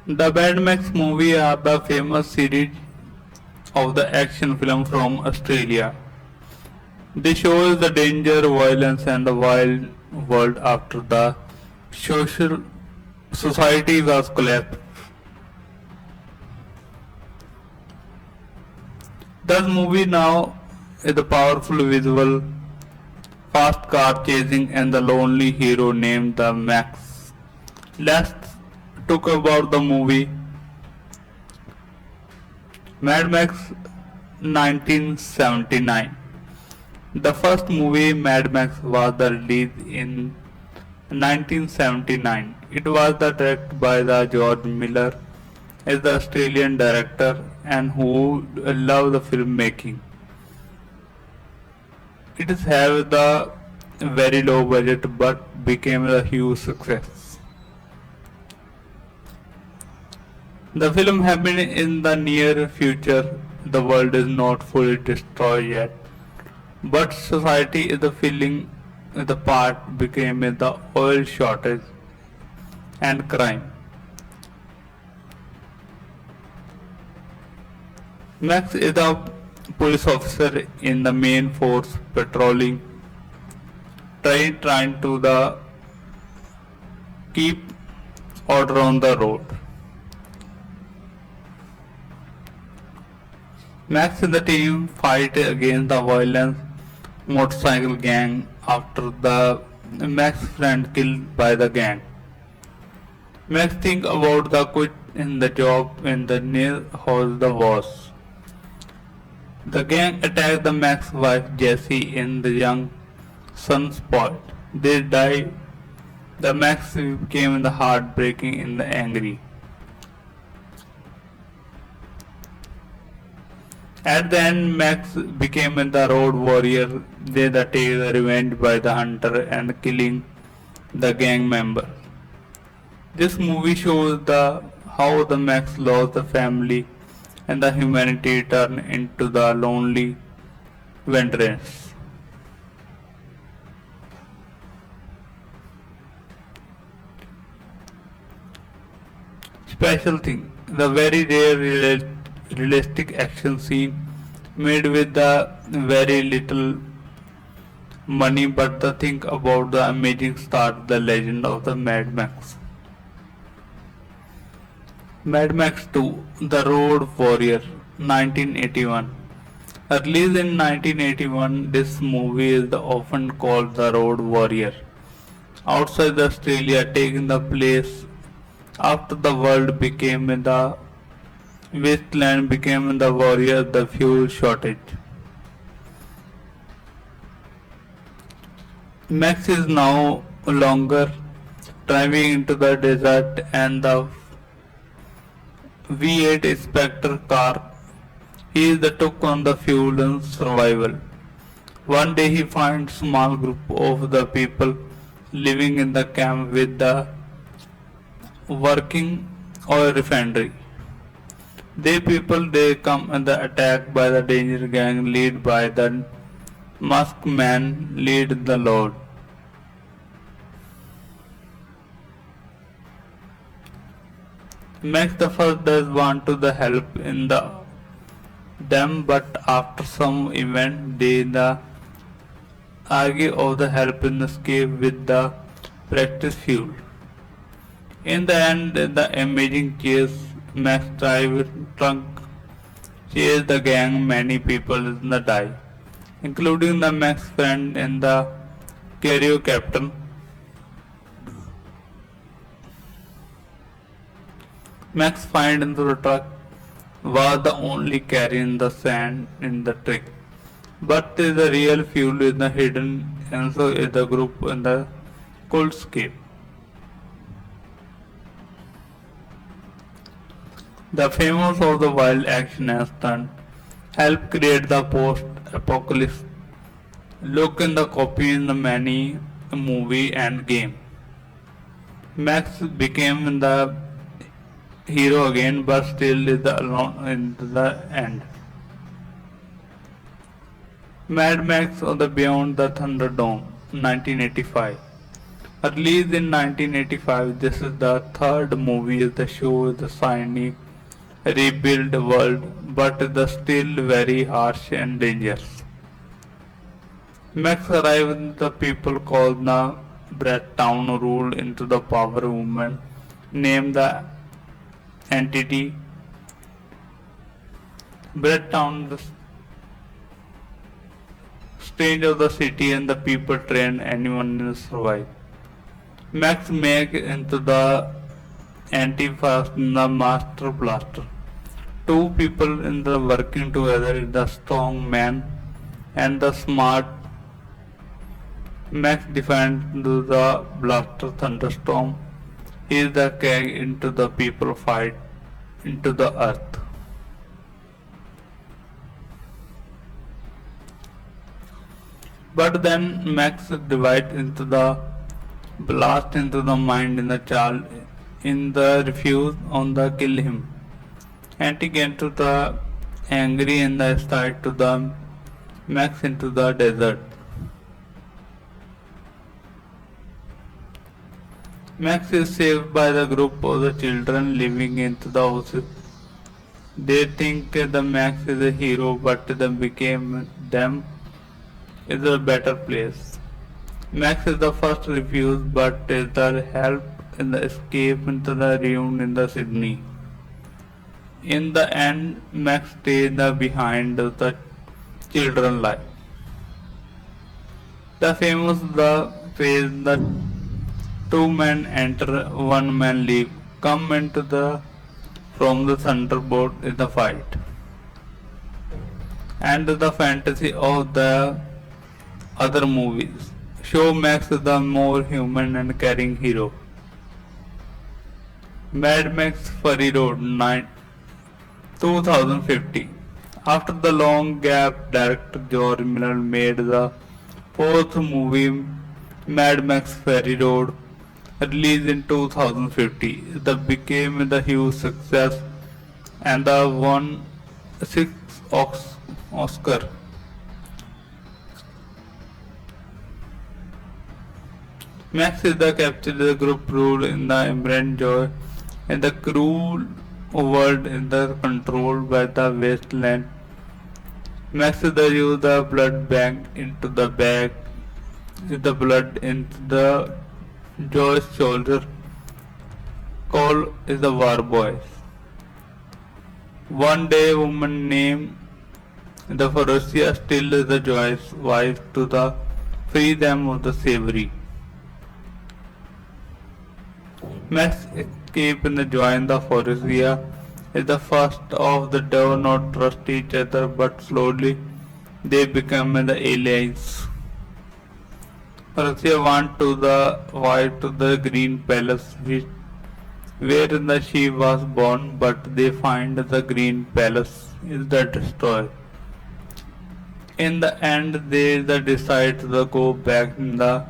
The Mad Max movie are the famous series of the action film from Australia. They show the danger, violence and the wild world after the social society was collapsed. The movie now is a powerful visual, fast car chasing and the lonely hero named the Max. Let's talk about the movie Mad Max 1979. The first movie Mad Max was released in 1979. It was directed by the George Miller as the Australian director and who loved the filmmaking. It is have the very low budget but became a huge success. The film happened in the near future. The world is not fully destroyed yet, but society is the feeling the part became the oil shortage and crime. Max is a police officer in the main force patrolling, trying to the keep order on the road. Max and the team fight against the violent motorcycle gang after the Max friend killed by the gang. Max think about the quit in the job in the near house the was. The gang attacked the Max wife Jessie and the young son Spot. They died. The Max became the heartbreaking and the angry. At the end, Max became the road warrior. They the take the revenge by the hunter and killing the gang member. This movie shows the how the Max lost the family and the humanity turned into the lonely wanderers. Special thing, the very rare realistic action scene made with the very little money but the think about the amazing start the legend of the Mad Max. Mad Max 2 The Road Warrior 1981. Released in 1981, this movie is often called The Road Warrior. Outside Australia, taking the place after the world became the wasteland became the warrior the fuel shortage. Max is now longer driving into the desert and the V8 Spectre car. He is the took on the fuel and survival. One day he finds small group of the people living in the camp with the working oil refinery. They come and the attack by the danger gang led by the masked man lead the Lord. Max the first does want to the help in the them but after some event they the argue of the help in escape with the practice fuel. In the end the amazing chase Max drive trunk chase the gang many people in the die, including the Max friend and the carrier captain. Max find into the truck was the only carrying the sand in the truck, but the real fuel is the hidden and so is the group in the cold escape. The famous of the wild action and stunt helped create the post-apocalypse look in the copy in the many movie and game. Max became the hero again but still is the alone in the end. Mad Max or the Beyond the Thunderdome 1985. Released in 1985, this is the third movie the show the shiny, rebuilt world, but the still very harsh and dangerous. Max arrived the people called the Brett Town rule into the power movement, named the entity Brett Town, the strange of the city and the people train anyone to survive. Max make into the anti-fast the master blaster. Two people in the working together, the strong man and the smart Max defends the blaster thunderstorm. He is the keg into the people fight into the earth. But then Max divides into the blast into the mind in the child in the refuse on the kill him. And he get to the angry and the start to the Max into the desert. Max is saved by the group of the children living into the houses. They think the Max is a hero, but they became them is a better place. Max is the first refused, but is the help in the escape into the ruin in the Sydney. In the end, Max stays the behind the children life. The famous the phrase the two men enter, one man leave, come into the from the thunderbolt is the fight. And the fantasy of the other movies show Max the more human and caring hero. Mad Max Fury Road 2050. After the long gap, director George Miller made the fourth movie Mad Max Fury Road, released in 2050. That became the huge success and the won 6 Oscar. Max is the captured the group rule in the immense joy and the cruel world in the controlled by the wasteland. Max is the use the blood bank into the bag is the blood into the Joy's shoulder. Call is the war boys. One day a woman named the Faurecia still is the Joy's wife to the free them of the slavery. Max escape and join the Faurecia is the first of the do not trust each other, but slowly they become the allies. Faurecia went to the white to the green palace where she was born, but they find the green palace is the destroyed. In the end, they decide to go back in the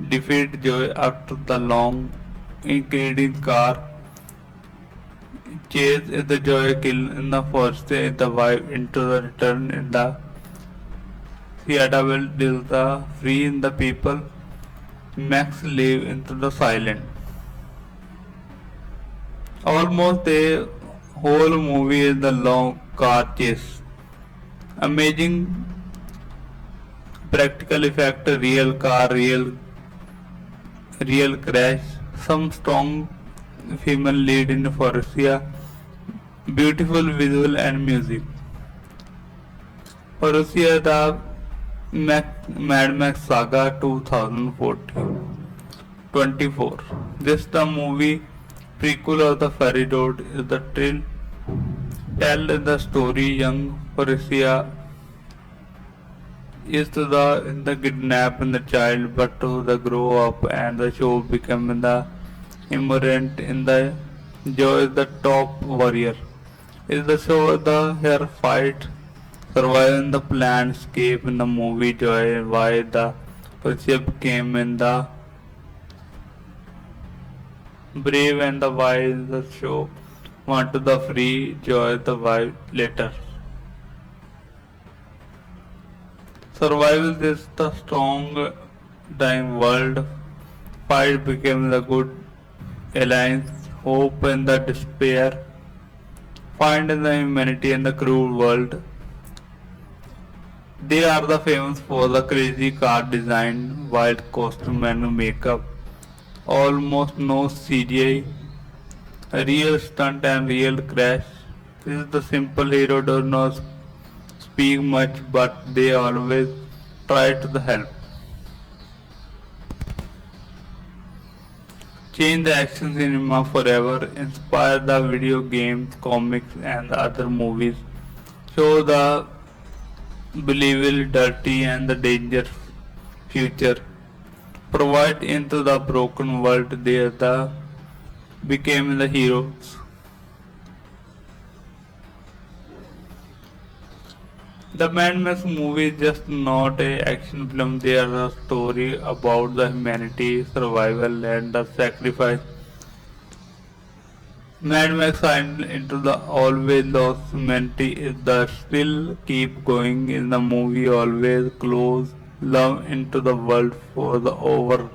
defeat Joy after the long including car chase is the Joy kill in the first day the wife into the return in the Seattle will deal the free in the people Max live into the silent. Almost the whole movie is the long car chase. Amazing practical effect, real car, real crash, some strong female lead in Faurecia, beautiful visual and music. Faurecia the Mad Max Saga 2024. This the movie prequel of the Fury Road is the tell the story young Faurecia is to the in the kidnap in the child but to the grow up and the show become in the immigrant in the Joy is the top warrior. Is the show the her fight survive in the plan escape in the movie Joy why the Faurecia became in the brave and the wise the show want to the free Joy the wife later. Survival is the strong dying world Fight became the good alliance, hope and the despair, find in the humanity and the cruel world. They are the famous for the crazy car design, wild costume and makeup, almost no CGI, a real stunt and real crash. This is the simple hero does not speak much but they always try to the help. Change the action cinema forever, inspire the video games, comics and other movies, show the believable dirty and the dangerous future, provide into the broken world there the became the heroes. The Mad Max movie is just not a action film, they are a story about the humanity, survival and the sacrifice. Mad Max signed into the always lost humanity is the still keep going in the movie always close love into the world for the over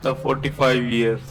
the 45 years.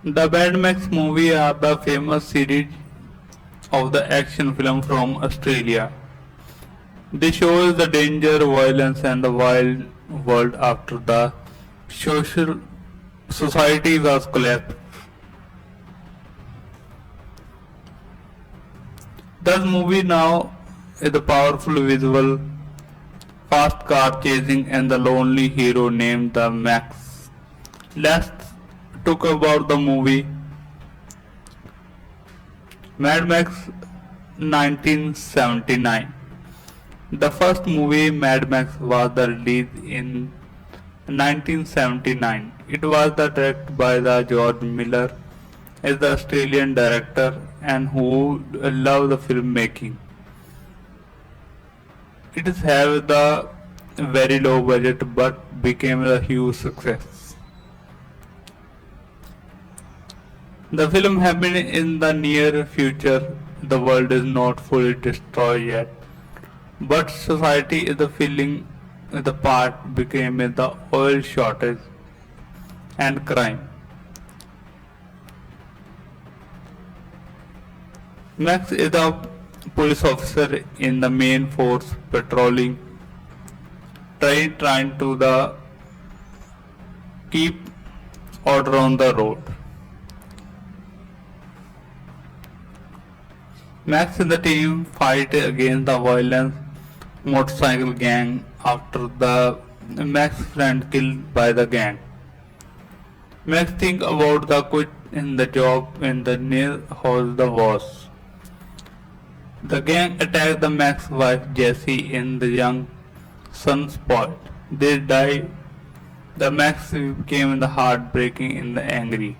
The Mad Max movie are the famous series of the action film from Australia. They show the danger, violence and the wild world after the social society was collapsed. This movie now is the powerful visual, fast car chasing, and the lonely hero named the Max. Let's talk about the movie Mad Max 1979. The first movie Mad Max was released in 1979. It was directed by the George Miller as the Australian director and who loved the filmmaking. It is have the very low budget but became a huge success. The film happened in the near future. The world is not fully destroyed yet, but society is the feeling the part became the oil shortage and crime. Max is a police officer in the main force patrolling, trying to the keep order on the road. Max and the team fight against the violent motorcycle gang after the Max friend killed by the gang. Max think about the quit in the job in the near house the was. The gang attacked the Max wife Jessie and the young son spoiled. They died. The Max became the heartbreaking and the angry.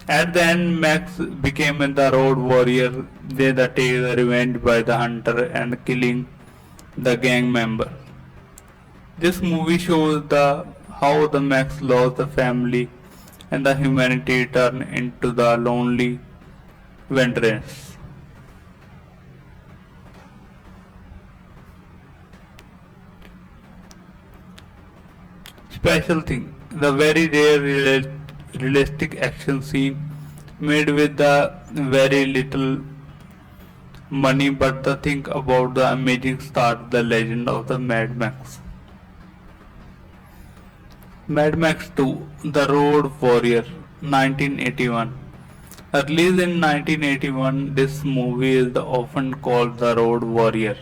At the end, Max became the road warrior. They take the revenge by the hunter and killing the gang member. This movie shows the how the Max lost the family and the humanity turned into the lonely wanderers. Special thing, the very rare realistic action scene made with the very little money, but the think about the amazing start, the legend of the Mad Max. Mad Max 2, The Road Warrior, 1981. Released in 1981, this movie is often called The Road Warrior.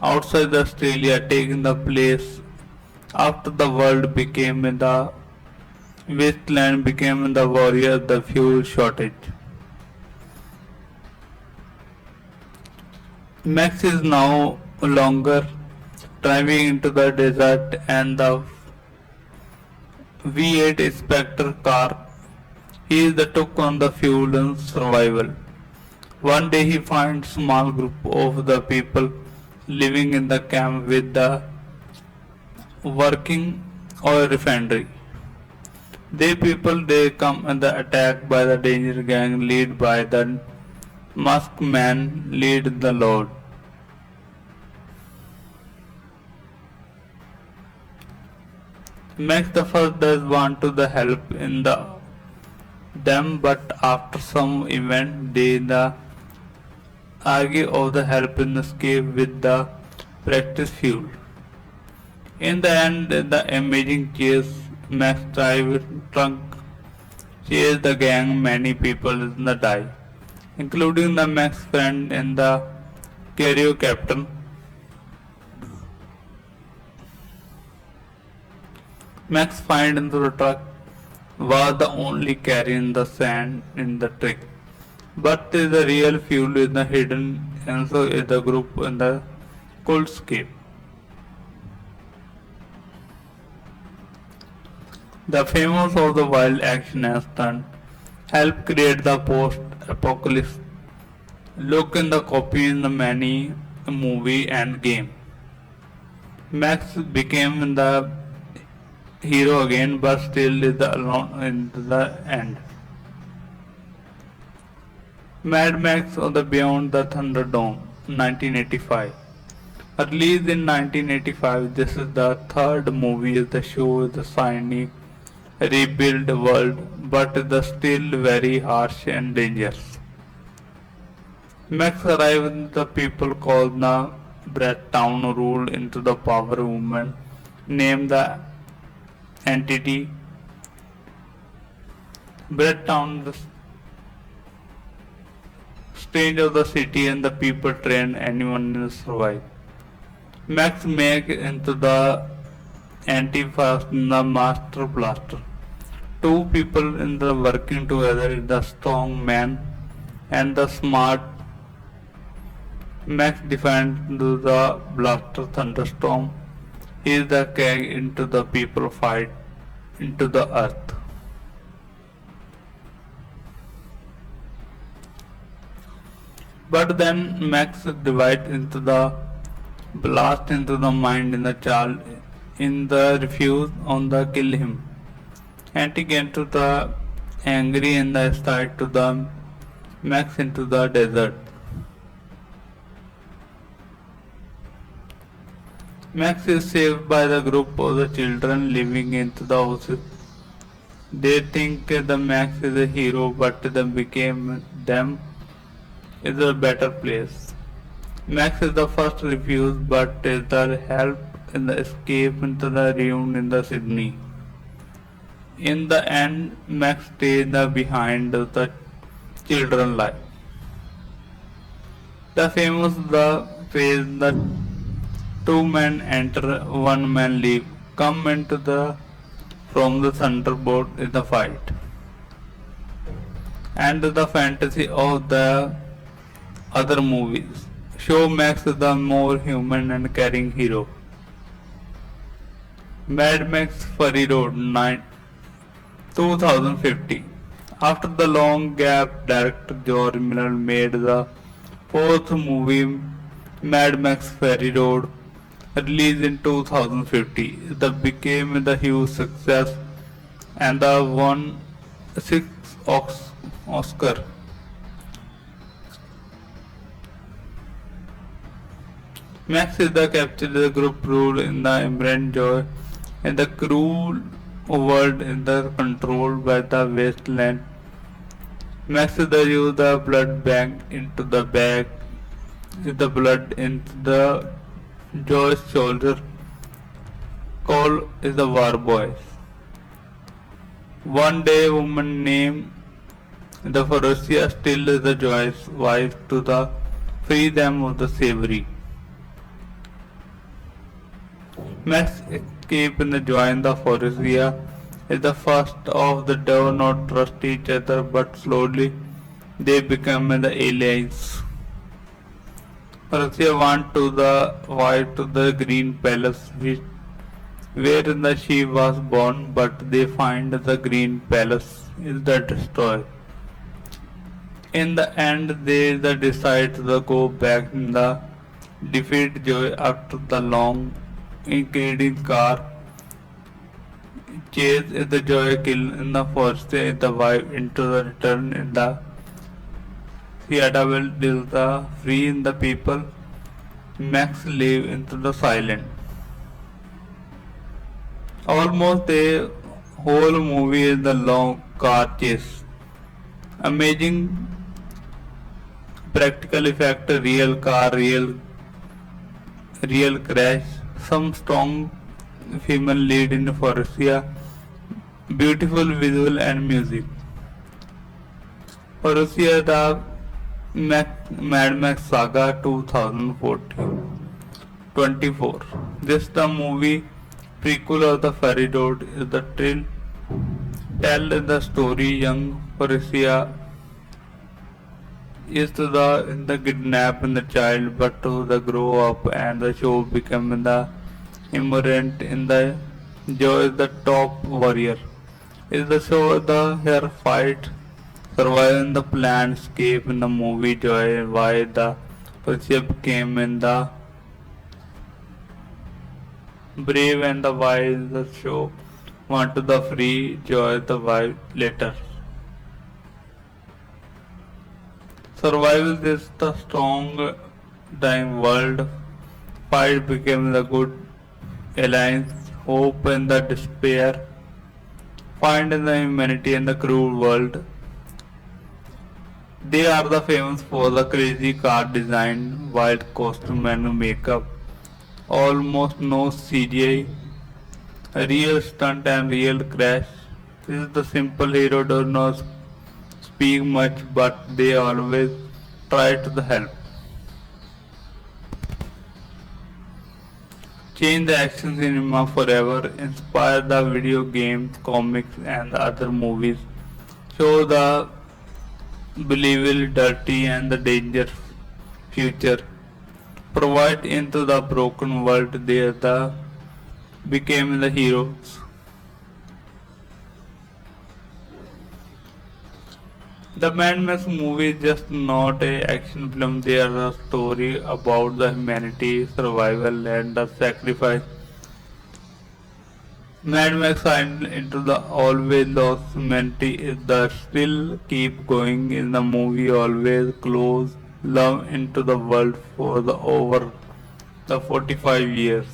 Outside Australia, taking the place after the world became the wasteland became the warrior, the fuel shortage. Max is now longer driving into the desert and the V8 Spectre car. He is the took on the fuel and survival. One day he finds small group of the people living in the camp with the working oil refinery. They come and the attack by the danger gang led by the masked man lead the Lord. Max the first does want to the help in the them, but after some event they the argue of the help in escape with the practice fuel. In the end, the amazing chase Max drive trunk chase the gang. Many people in the die, including the Max friend and the carrier captain. Max find into the truck was the only carrying the sand in the trick, but the real fuel is the hidden, and so is the group in the cold escape. The famous of the wild action and stunt helped create the post-apocalypse look in the copy in the many movie and game. Max became the hero again, but still is the alone in the end. Mad Max or the Beyond the Thunderdome, 1985. Released in 1985, this is the third movie of the show the shiny rebuilt world, but the still very harsh and dangerous. Max arrived the people called the Town rule into the power woman named the entity Town strange of the city and the people train anyone to survive. Max make into the anti-fast and the master blaster. Two people in the working together is the strong man and the smart. Max defends the blaster thunderstorm. He is the keg into the people fight into the earth. But then Max divides into the blast into the mind in the child in the refuse on the kill him. And he get to the angry and the start to the Max into the desert. Max is saved by the group of the children living into the houses. They think the Max is a hero, but they became them is a better place. Max is the first refused, but is the help in the escape into the ruin in the Sydney. In the end, Max stays behind the children life. The famous the phrase the two men enter, one man leave, come into the from the thunderbolt is the fight. And the fantasy of the other movies show Max the more human and caring hero. Mad Max Fury Road 2050. After the long gap, director George Miller made the fourth movie Mad Max Fury Road, released in 2050. That became the huge success and the won 6 Oscar. Max is the capture the group rule in the immense joy and the cruel world in the controlled by the wasteland. Max is the use the blood bank into the bag is the blood into the Joy's shoulder. Call is the war boys. One day woman named the Faurecia still is the Joy's wife to the free them of the slavery. Max escape and join the Faurecia is the first of the do not trust each other, but slowly they become the allies. Faurecia went to the white to the green palace where she was born, but they find the green palace is the destroyed. In the end, they decide to go back in the defeat Joy after the long including car chase is the Joy kill in the first day the wife into the return in the Fiata will deal the free in the people Max live into the silent. Almost the whole movie is the long car chase. Amazing practical effect, real car, real crash, some strong female lead in Faurecia, beautiful visual and music. Faurecia the Mad Max Saga 2024. This the movie prequel of the Fury Road is the tell the story young Faurecia is to the in the kidnap in the child but to the grow up and the show become the immigrant in the Joy is the top warrior. Is the show the her fight survive in the planned escape in the movie Joy why the Faurecia became in the brave and the wise the show want to the free Joy the wife later. Survival is the strong dying world. Fight became the good alliance. Hope and the despair. Find in the humanity and the cruel world. They are the famous for the crazy car design, wild costume and makeup. Almost no CGI. A real stunt and real crash. This is the simple hero does not speak much but they always try to the help. Change the action cinema forever, inspire the video games, comics and the other movies, show the believable dirty and the dangerous future, provide into the broken world there the became the heroes. The Mad Max movie is just not a action film, they are a story about the humanity, survival and the sacrifice. Mad Max signed into the always lost humanity is the still keep going in the movie always close love into the world for the over the 45 years.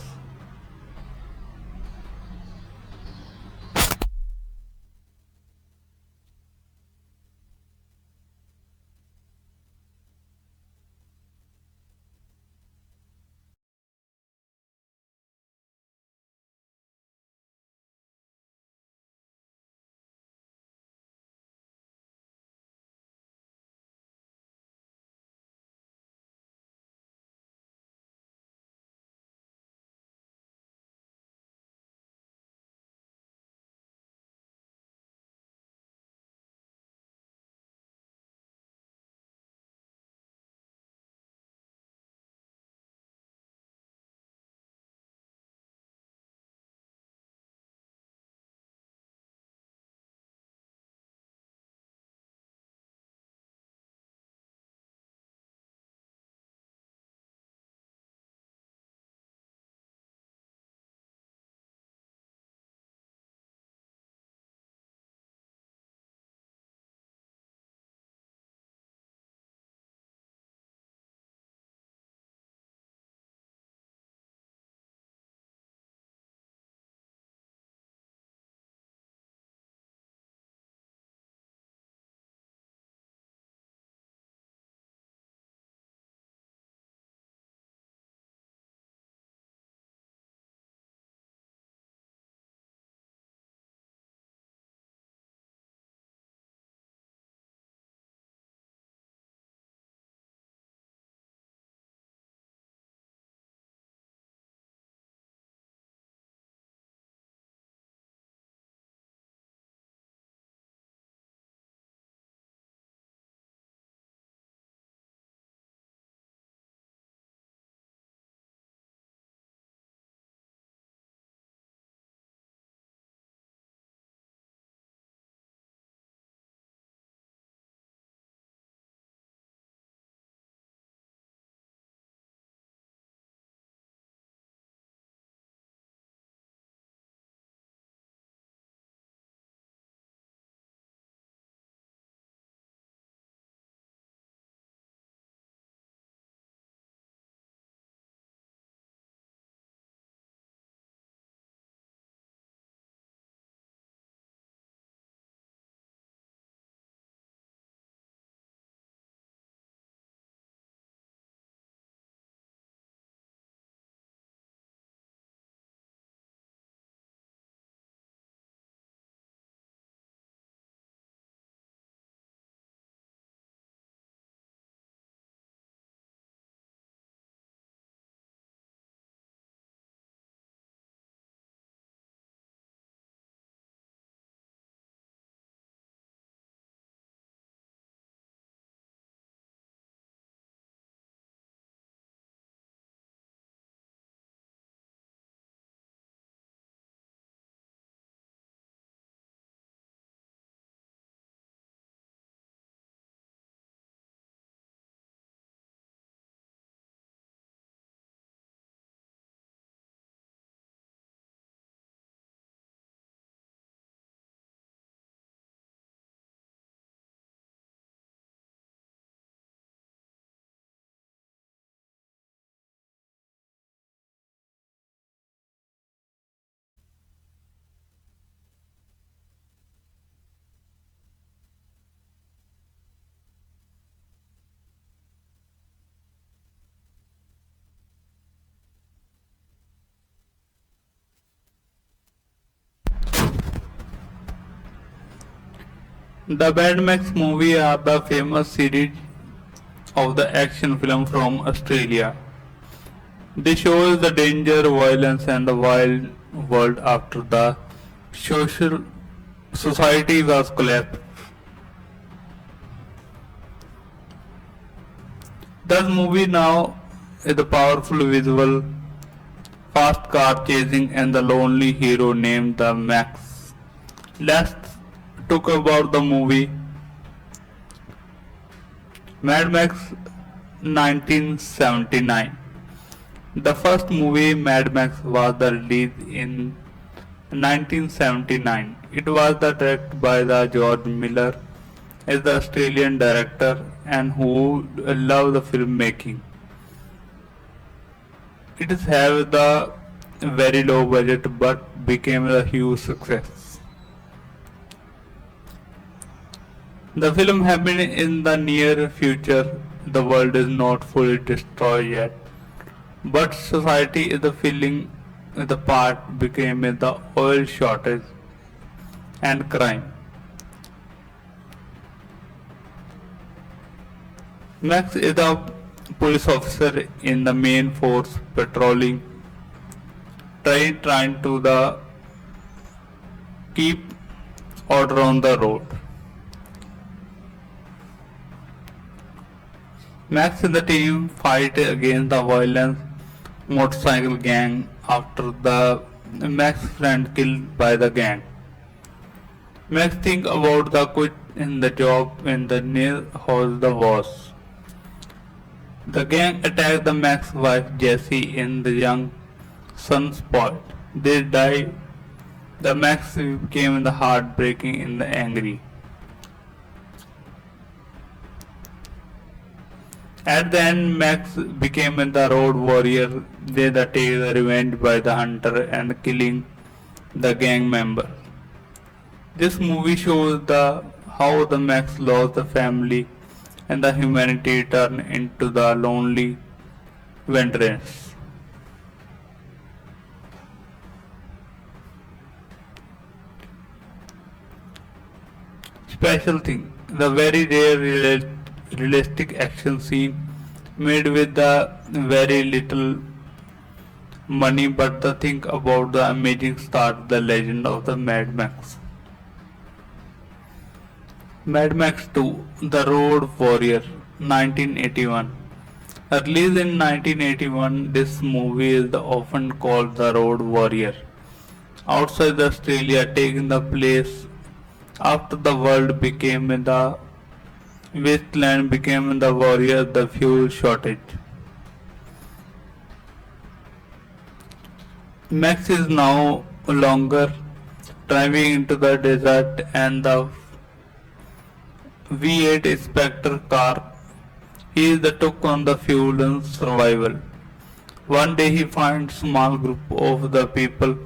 The Mad Max movie are the famous series of the action film from Australia. They show the danger, violence, and the wild world after the social society was collapsed. This movie now is a powerful visual, fast car chasing, and the lonely hero named the Max. Let's talk about the movie Mad Max 1979. The first movie Mad Max was released in 1979. It was directed by the George Miller as the Australian director and who loved the filmmaking. It is have the very low budget but became a huge success. The film happened in the near future. The world is not fully destroyed yet, but society is the feeling the part became the oil shortage and crime. Max is a police officer in the main force patrolling, trying to the keep order on the road. Max and the team fight against the violent motorcycle gang after the Max friend killed by the gang. Max think about the quit in the job in the near house the was. The gang attacked the Max wife Jessie and the young son spoiled. They died. The Max became the heartbreaking and the angry. At the end, Max became the road warrior. They take the revenge by the hunter and killing the gang member. This movie shows the how the Max lost the family and the humanity turned into the lonely wanderers. Special thing, the very rare realistic action scene made with the very little money, but the think about the amazing start, the legend of the Mad Max. Mad Max 2, The Road Warrior, 1981. Released in 1981, this movie is often called The Road Warrior. Outside Australia, taking the place after the world became the wasteland became the warrior, the fuel shortage. Max is now longer driving into the desert and the V8 Spectre car. He is the took on the fuel and survival. One day he finds small group of the people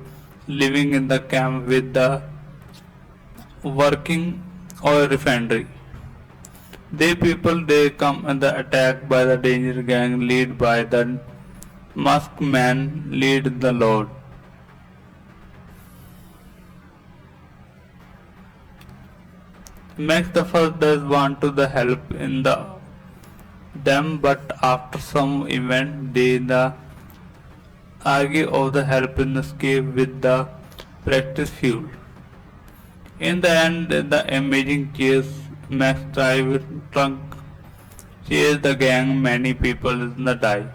living in the camp with the working oil refinery. They come and the attack by the danger gang led by the masked man lead the Lord. Max the first does want to the help in the them, but after some event they the argue of the help in escape with the practice fuel. In the end, the amazing chase, Max drive trunk chase the gang. Many people in the die,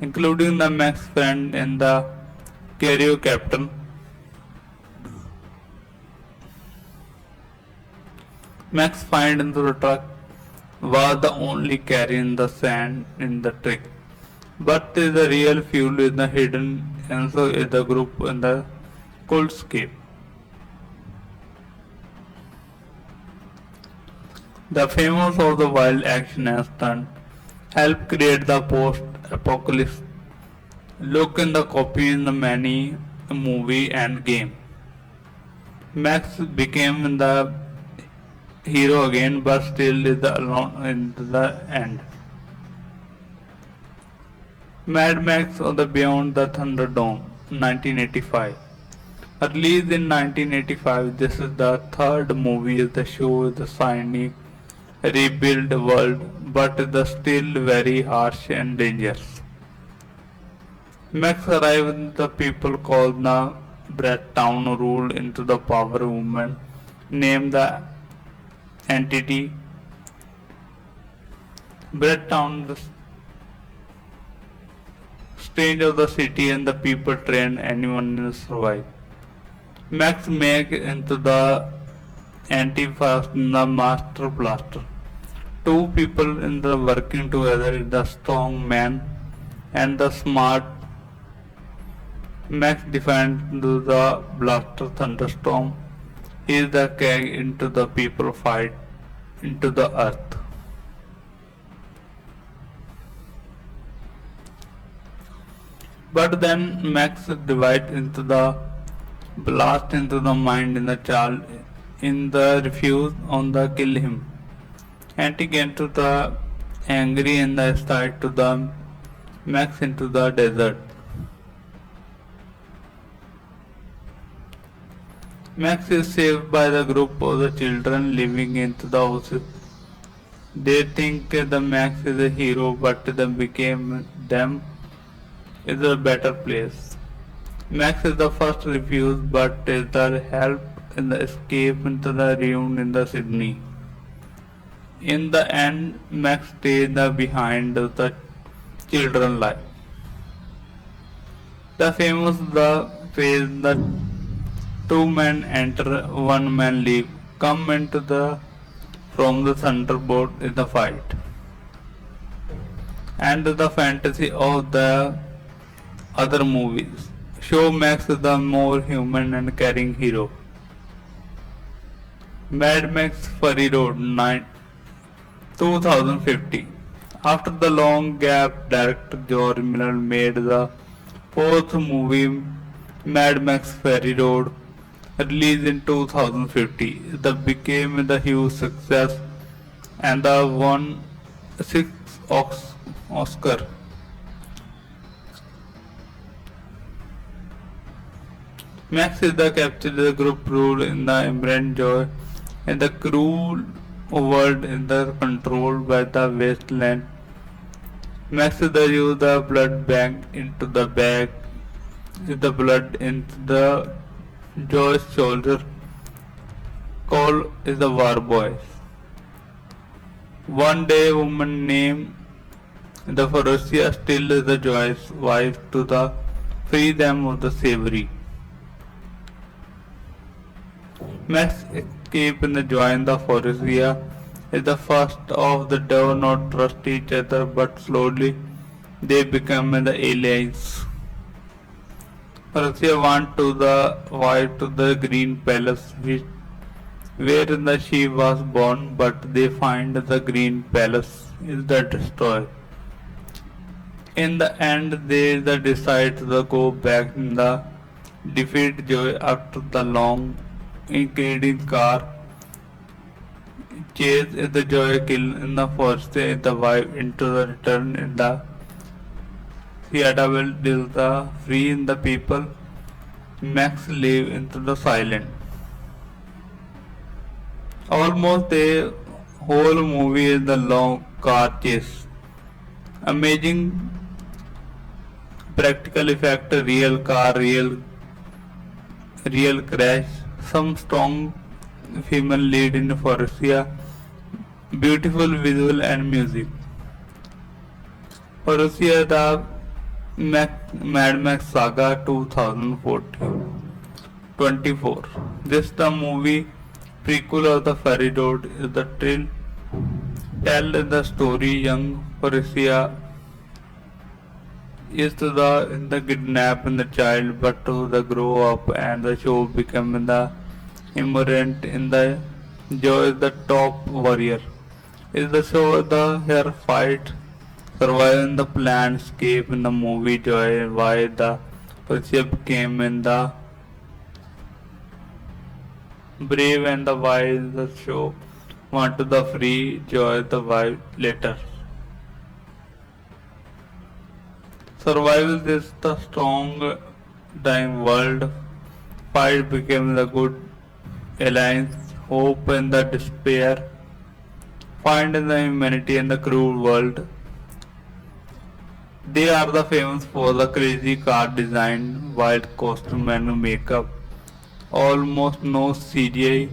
including the Max friend and the carrier captain. Max find into the truck was the only carrying the sand in the truck, but the real fuel is the hidden, and so is the group in the cold escape. The famous of the wild action and stunt help create the post-apocalypse look in the copy in the many movie and game. Max became the hero again, but still is the alone in the end. Mad Max or the Beyond the Thunderdome, 1985. Released in 1985, this is the third movie of the show, the shiny rebuild world but the still very harsh and dangerous. Max arrived in the people called the Town ruled into the power movement, named the entity Town, the strange of the city and the people trained anyone to survive. Max make into the anti-fast the master blaster. Two people in the working together, the strong man and the smart. Max defends the blaster thunderstorm. He is the keg into the people fight into the earth. But then Max divides into the blast into the mind in the child in the refuse on the kill him. And he get to the angry and the start to the Max into the desert. Max is saved by the group of the children living into the houses. They think the Max is a hero, but they became them is a better place. Max is the first refused, but is the help in the escape into the ruin in the Sydney. In the end, Max stays behind the children life. The famous the phrase the two men enter, one man leave, come into the from the thunderbolt in the fight. And the fantasy of the other movies show Max the more human and caring hero. Mad Max Fury Road 2050. After the long gap, director George Miller made the fourth movie Mad Max Fury Road, released in 2050. That became the huge success and the won 6 Oscar. Max is the capture the group rule in the immense joy and the cruel world in the controlled by the wasteland. Max is the use the blood bank into the bag with the blood into the Joy's shoulder. Call is the war boys. One day woman named the Faurecia still is the Joy's wife to the free them of the slavery. Max escape and join the Faurecia is the first of the do not trust each other, but slowly they become the allies. Faurecia went to the white to the green palace where she was born, but they find the green palace is the destroyed. In the end, they decide to go back in the defeat Joy after the long including car chase is the Joy kill in the first day the wife into the return in the Seattle will deal the free in the people. Max live into the silent. Almost the whole movie is the long car chase. Amazing practical effect, real car, real crash, some strong female lead in Faurecia, beautiful visual and music. Faurecia the Mad Max Saga 2024. This the movie prequel of the Fury Road is the tell the story young Faurecia is to the in the kidnap in the child but to the grow up and the show become the immigrant in the Joy is the top warrior. Is the show the her fight survive in the planned escape in the movie Joy why the Faurecia became in the brave and the wise the show want to the free Joy the wife later. Survival is the strong dying world. Fight became the good alliance. Hope and the despair. find in the humanity and the cruel world. They are the famous for the crazy car design, wild costume and makeup, almost no CGI,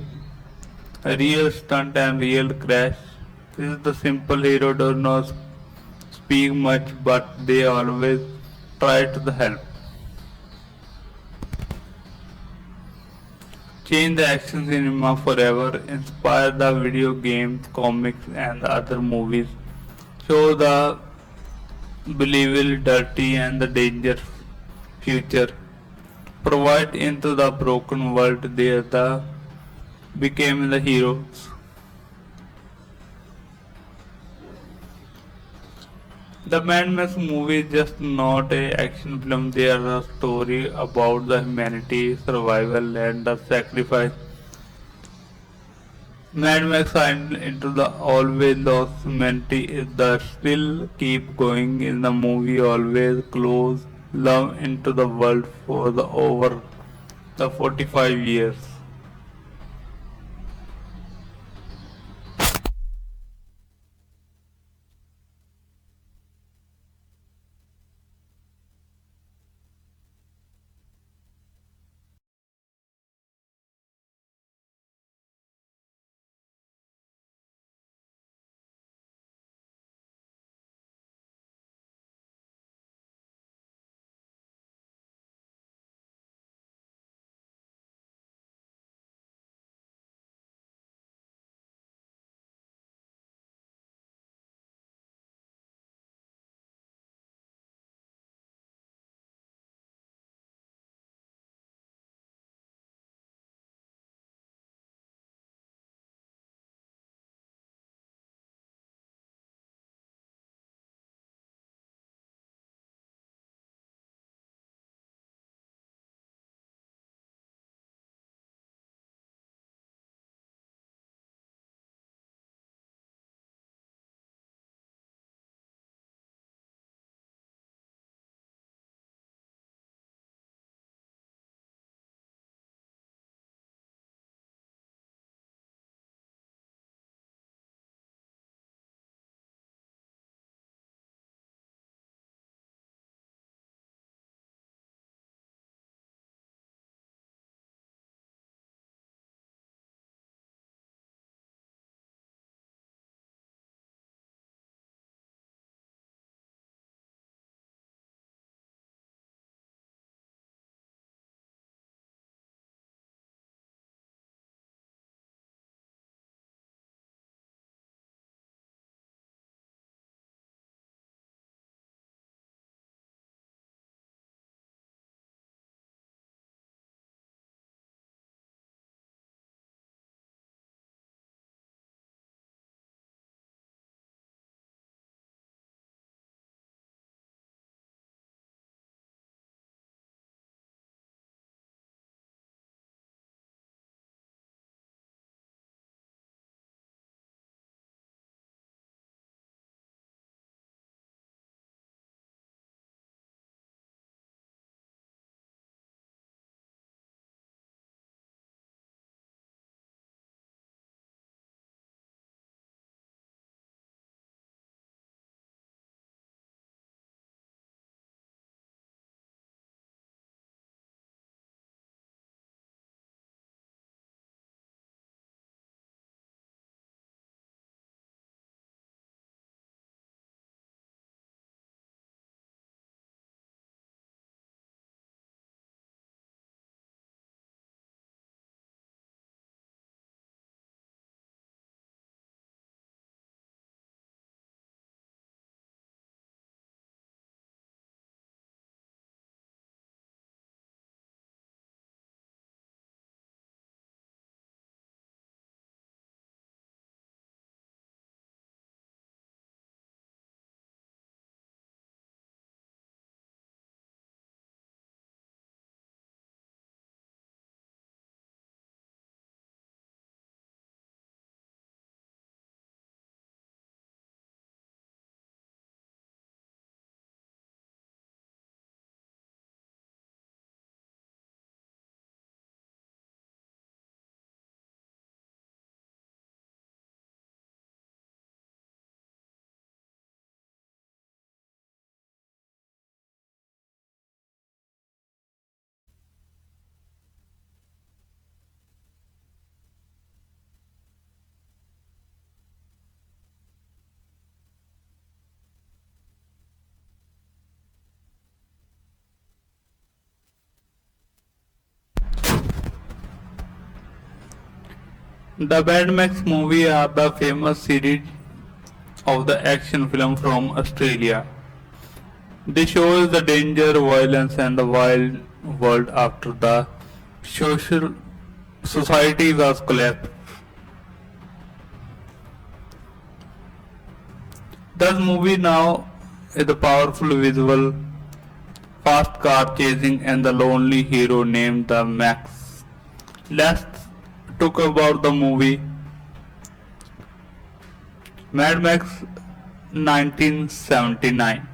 real stunt and real crash. This is the simple hero does not speak much, but they always try to help. Change the action cinema forever, inspire the video games, comics and other movies, show the believable dirty and the dangerous future, provide into the broken world there the became the heroes. The Mad Max movie is just not a action film, they are a story about the humanity, survival and the sacrifice. Mad Max signed into the always lost humanity is the still keep going in the movie always close love into the world for the over the 45 years. The Mad Max movie are the famous series of the action film from Australia. They show the danger, violence and the wild world after the social society was collapsed. The movie now is a powerful visual, fast car chasing and the lonely hero named the Max. Let's talk about the movie Mad Max 1979.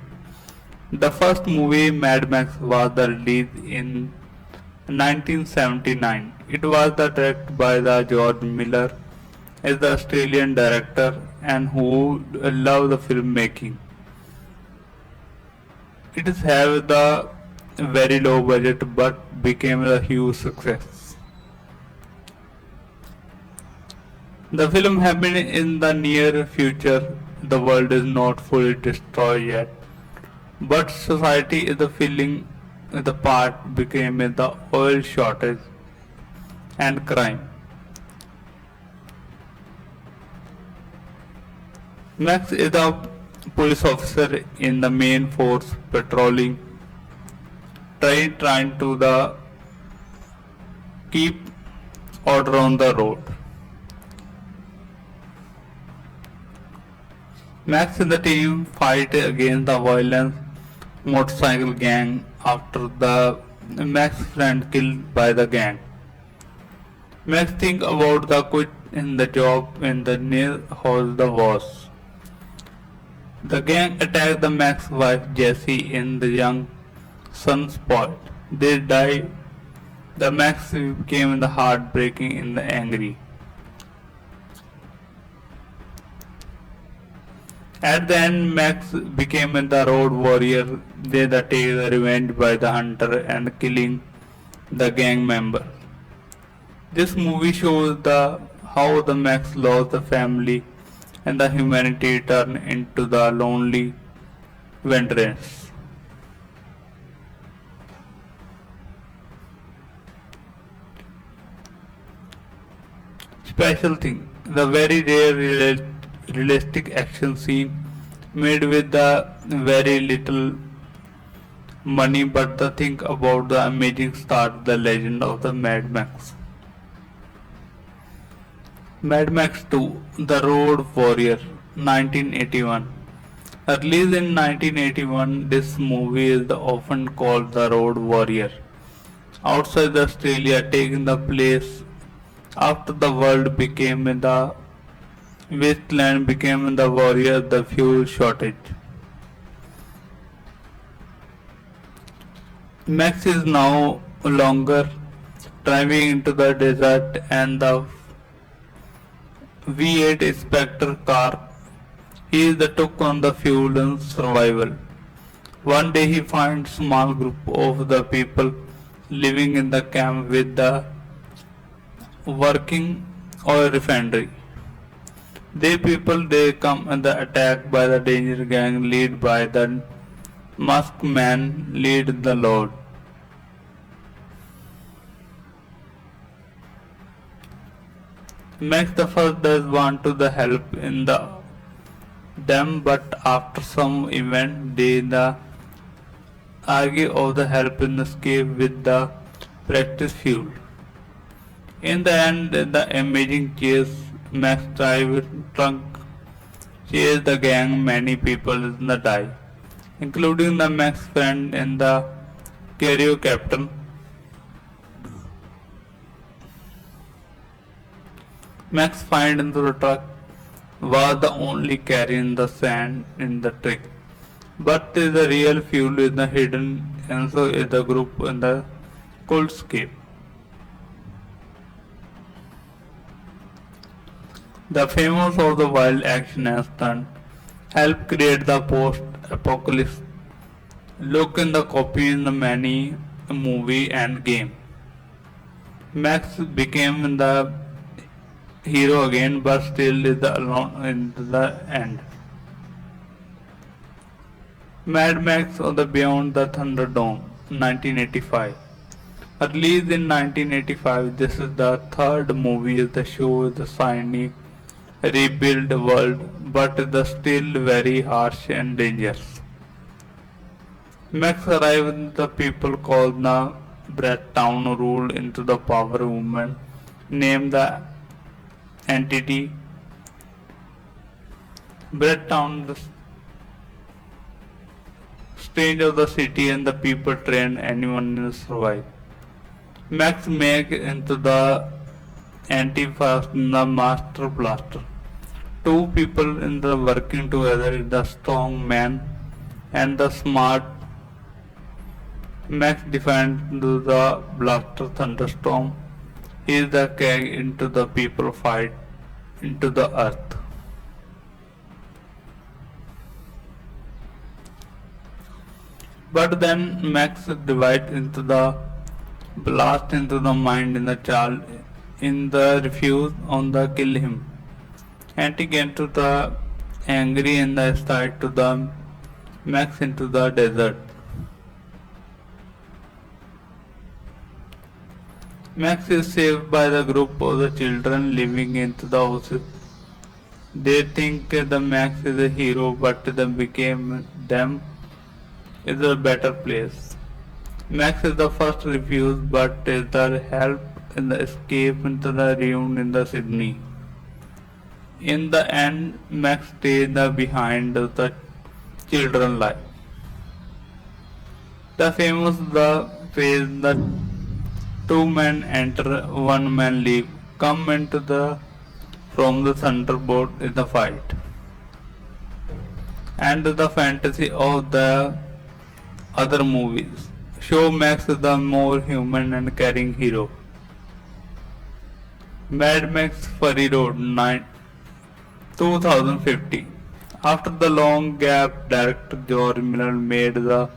The first movie Mad Max was released in 1979. It was directed by the George Miller as the Australian director and who loved the filmmaking. It is have the very low budget but became a huge success. The film happened in the near future. The world is not fully destroyed yet, but society is the feeling the part became the oil shortage and crime. Max is a police officer in the main force patrolling, trying to the keep order on the road. Max and the team fight against the violent motorcycle gang after the Max friend killed by the gang. Max think about the quit in the job in the near house the was. The gang attacked the Max wife Jessie and the young son Spot. They died. The Max became the heartbreaking and the angry. At the end, Max became the road warrior. They the take the revenge by the hunter and killing the gang member. This movie shows the how the Max lost the family and the humanity turned into the lonely veterans. Special thing, the very rare realistic action scene made with the very little money, but the think about the amazing start, the legend of the Mad Max. Mad Max 2, The Road Warrior, 1981. Released in 1981, this movie is often called The Road Warrior. Outside Australia, taking the place after the world became the wasteland became the warrior, the fuel shortage. Max is now longer driving into the desert and the V8 Spectre car. He is the took on the fuel and survival. One day he finds small group of the people living in the camp with the working oil refinery. They come and the attack by the danger gang led by the masked man lead the Lord. Max the first does want to the help in the them, but after some event they the argue of the help in escape with the practice fuel. In the end, the amazing chase Max drive trunk chase the gang. Many people in the die, including the Max friend and the carrier captain. Max find into the truck was the only carrying the sand in the truck, but the real fuel is the hidden, and so is the group in the cold escape. The famous of the wild action and stunt helped create the post-apocalypse look in the copy in the many movie and game. Max became the hero again, but still is the alone in the end. Mad Max or the Beyond the Thunderdome, 1985. Released in 1985, this is the third movie the show the shiny, rebuilt world, but the still very harsh and dangerous. Max arrived in the people called the Brett Town rule into the power woman, named the entity Brett Town, the strange of the city and the people train anyone to survive. Max make into the anti-fast the master blaster. Two people in the working together, the strong man and the smart. Max defends the blaster thunderstorm. He is the keg into the people fight into the earth. But then Max divides into the blast into the mind in the child in the refuse on the kill him. And he get to the angry and the start to the Max into the desert. Max is saved by the group of the children living into the houses. They think the Max is a hero, but they became them is a better place. Max is the first refused, but is the help in the escape into the ruin in the Sydney. In the end, Max stays the behind the children life. The famous the phrase the two men enter, one man leave, come into the from the thunderbolt is the fight. And the fantasy of the other movies show Max the more human and caring hero. Mad Max Fury Road 2050. After the long gap, director George Miller made the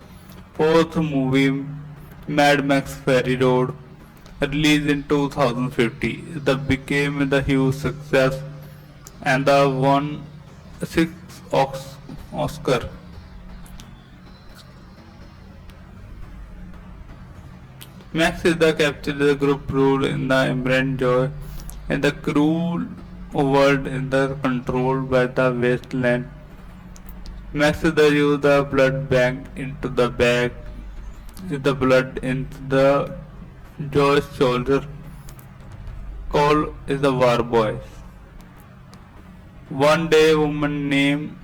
fourth movie Mad Max Fury Road, released in 2050. That became the huge success and the won 6 Oscar. Max is the captured the group rule in the immense joy in the cruel world in the controlled by the wasteland. Max is the use the blood bank into the bag is the blood into the Joy's shoulder. Call is the war boy. One day a woman named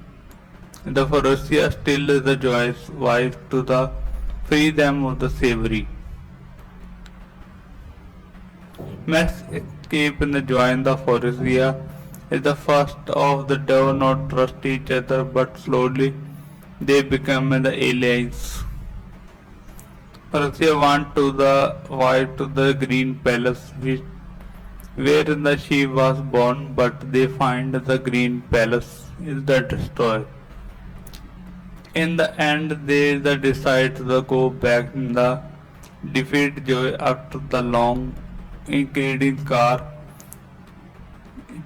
the Faurecia still is the Joy's wife to the free them of the slavery. Max escape and join the Faurecia is the first of the do not trust each other, but slowly they become the allies. Faurecia went to the white to the green palace where she was born, but they find the green palace is the destroyed. In the end, they decide to go back in the defeat Joy after the long including car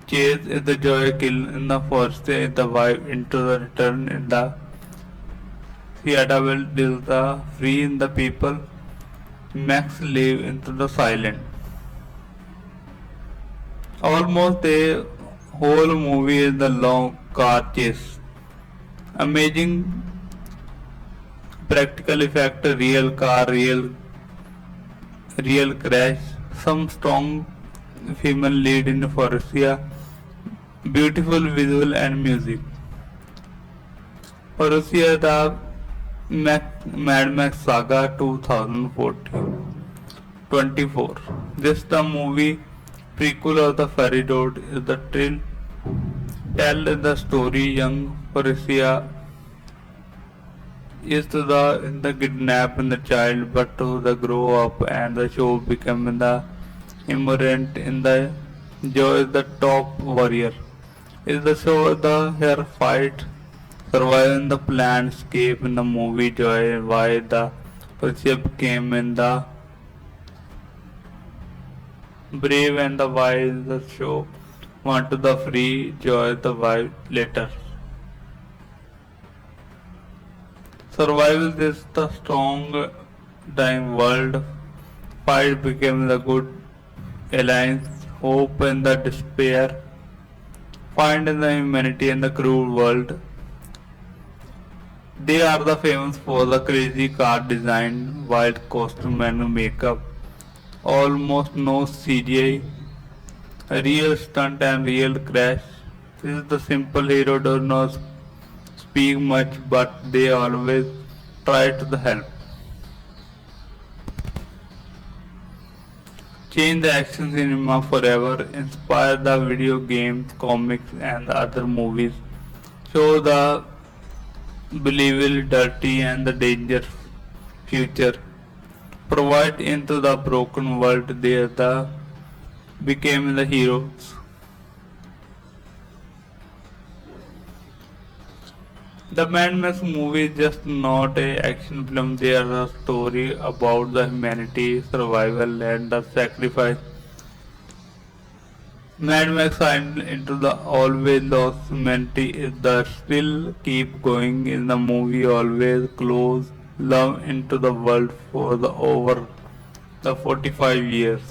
chase is the Joy kill in the first day the wife into the return in the Seattle will deal the free in the people. Max live into the silent. Almost the whole movie is the long car chase. Amazing practical effect, real car, real crash, some strong female lead in Faurecia, beautiful visual and music. Faurecia the Mad Max Saga 2024. This the movie prequel of the Fury Road is the tell the story young Faurecia is to the kidnap in the child but to the grow up and the show become the immigrant in the Joy is the top warrior. Is the show the her fight survive in the plan escape in the movie Joy why the Faurecia became in the brave and the wise the show want to the free Joy the wife later. Survival is the strong dying world fight became the good alliance, hope and the despair, find in the humanity and the cruel world. They are the famous for the crazy car design, wild costume and makeup, almost no CGI, real stunt and real crash. This is the simple hero does not speak much but they always try to the help. Change the action cinema forever, inspire the video games, comics and other movies, show the believable dirty and the dangerous future, provide into the broken world they the became the heroes. The Mad Max movie is just not a action film, they are a story about the humanity, survival and the sacrifice. Mad Max signed into the always lost humanity is the still keep going in the movie always close love into the world for the over the 45 years.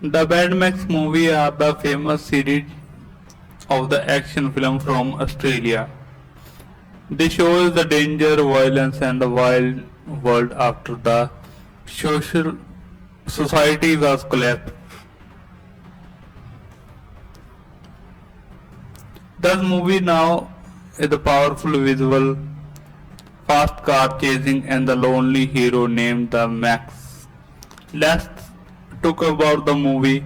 The Mad Max movie are the famous series of the action film from Australia. They show the danger, violence and the wild world after the social society was collapsed. This movie now is the powerful visual, fast car chasing, and the lonely hero named the Max. Let's talk about the movie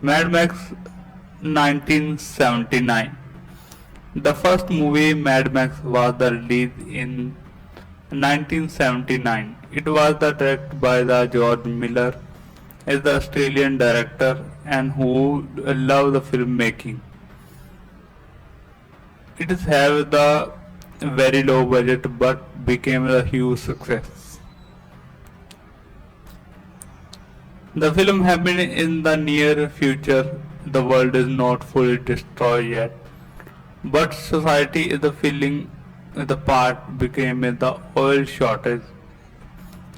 Mad Max 1979. The first movie Mad Max was released in 1979. It was directed by the George Miller as the Australian director and who loved the filmmaking. It have the very low budget but became a huge success. The film happened in the near future. The world is not fully destroyed yet, but society is the feeling the part became the oil shortage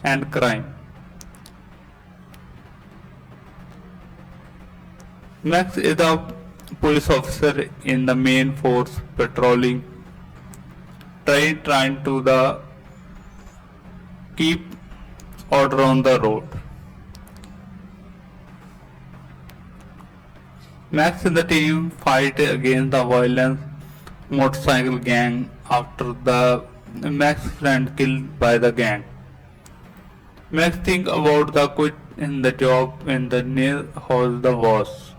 and crime. Max is a police officer in the main force patrolling, trying to the keep order on the road. Max and the team fight against the violent motorcycle gang after the Max friend killed by the gang. Max think about the quit in the job in the near house the was.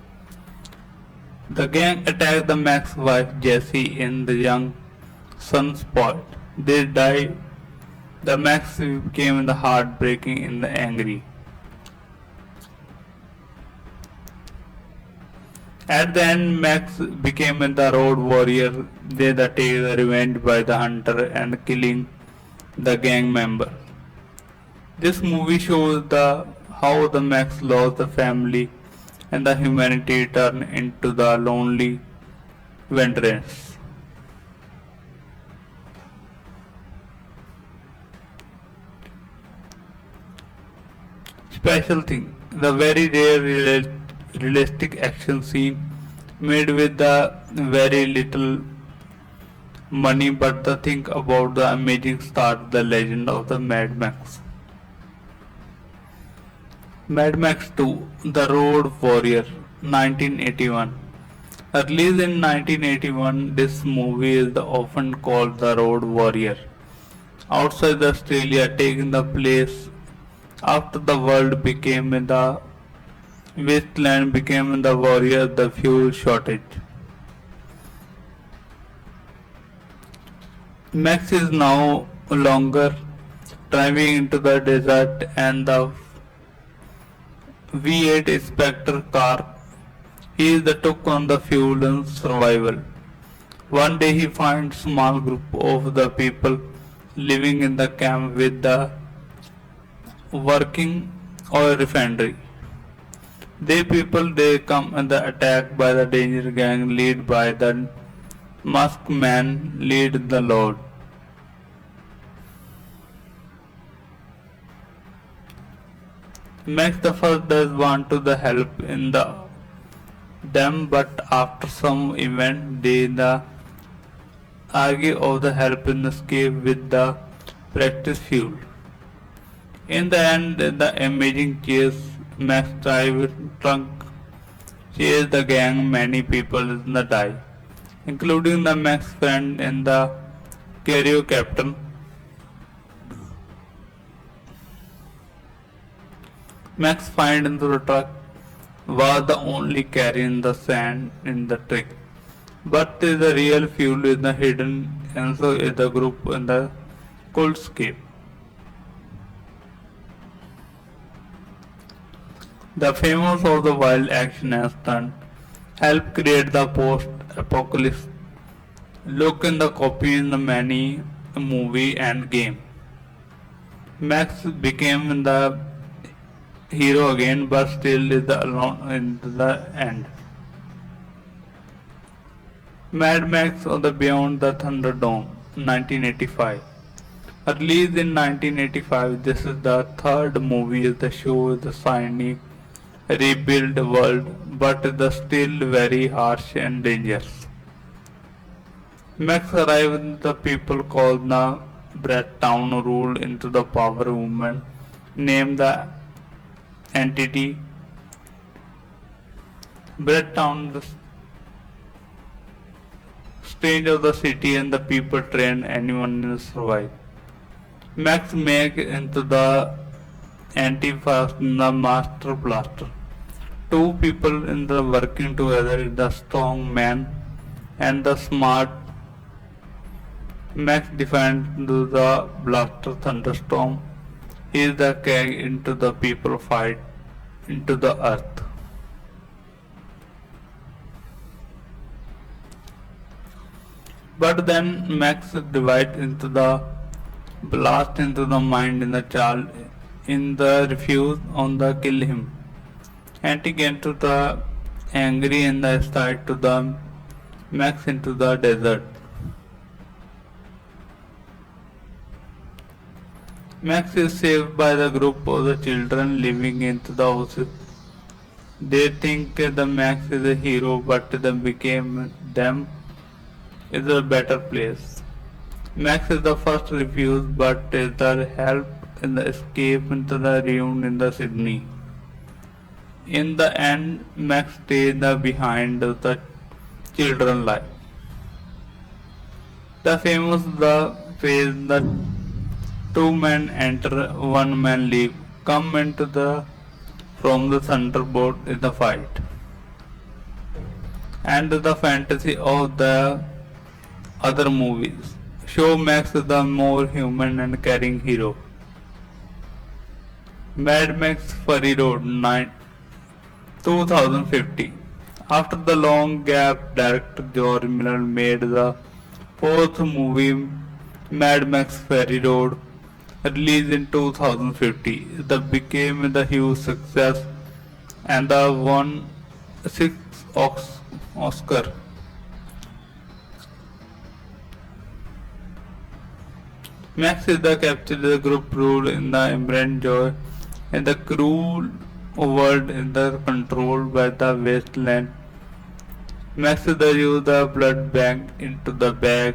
The gang attacked the Max wife Jessie and the young son spoiled. They died. The Max became the heartbreaking and the angry. At the end, Max became the road warrior. They take the revenge by the hunter and killing the gang member. This movie shows the how the Max lost the family and the humanity turned into the lonely wanderers. Special thing, the very rare realistic action scene made with the very little money, but the think about the amazing start, the legend of the Mad Max. Mad Max 2, The Road Warrior, 1981. Released in 1981, this movie is often called The Road Warrior. Outside Australia, taking the place after the world became the wasteland became the warrior, the fuel shortage. Max is now longer driving into the desert and the V8 Spectre car. He is the took on the fuel and survival. One day he finds small group of the people living in the camp with the working oil refinery. They come and the attack by the danger gang led by the masked man lead the Lord. Max the first does want to the help in the them, but after some event they the argue of the help in escape with the practice fuel. In the end, the amazing chase, Max drive trunk chase the gang. Many people in the die, including the Max friend and the carrier captain. Max find into the truck was the only carrying the sand in the truck, but the real fuel is the hidden, and so is the group in the cold escape. The famous of the wild action and stunt helped create the post-apocalypse look in the copy in the many movie and game. Max became the hero again, but still is the alone in the end. Mad Max on the Beyond the Thunderdome, 1985. Released in 1985, this is the third movie that shows the shiny, rebuilt world, but is still very harsh and dangerous. Max arrived the people called the Town rule into the power movement, named the entity Town. strange of the city and the people train anyone to survive. Max make into the anti-fast and the master blaster. Two people in the working together, the strong man and the smart. Max defends the blaster thunderstorm. He is the keg into the people fight into the earth. But then Max divides into the blast into the mind in the child in the refuse on the kill him. And he get to the angry and the start to the Max into the desert. Max is saved by the group of the children living into the houses. They think the Max is a hero, but then became them is a better place. Max is the first refused, but is the help in the escape into the ruin in the Sydney. In the end, Max stays behind the children life. The famous the phase the two men enter, one man leave, come into the from the thunderbolt in the fight. And the fantasy of the other movies show Max the more human and caring hero. Mad Max Fury Road 2050. After the long gap, director George Miller made the fourth movie, Mad Max Fury Road, released in 2050. That became the huge success and the won six Oscar. Max is the capture the group rule in the immense joy and the cruel world in the controlled by the wasteland. Max is the use the blood bank into the bag,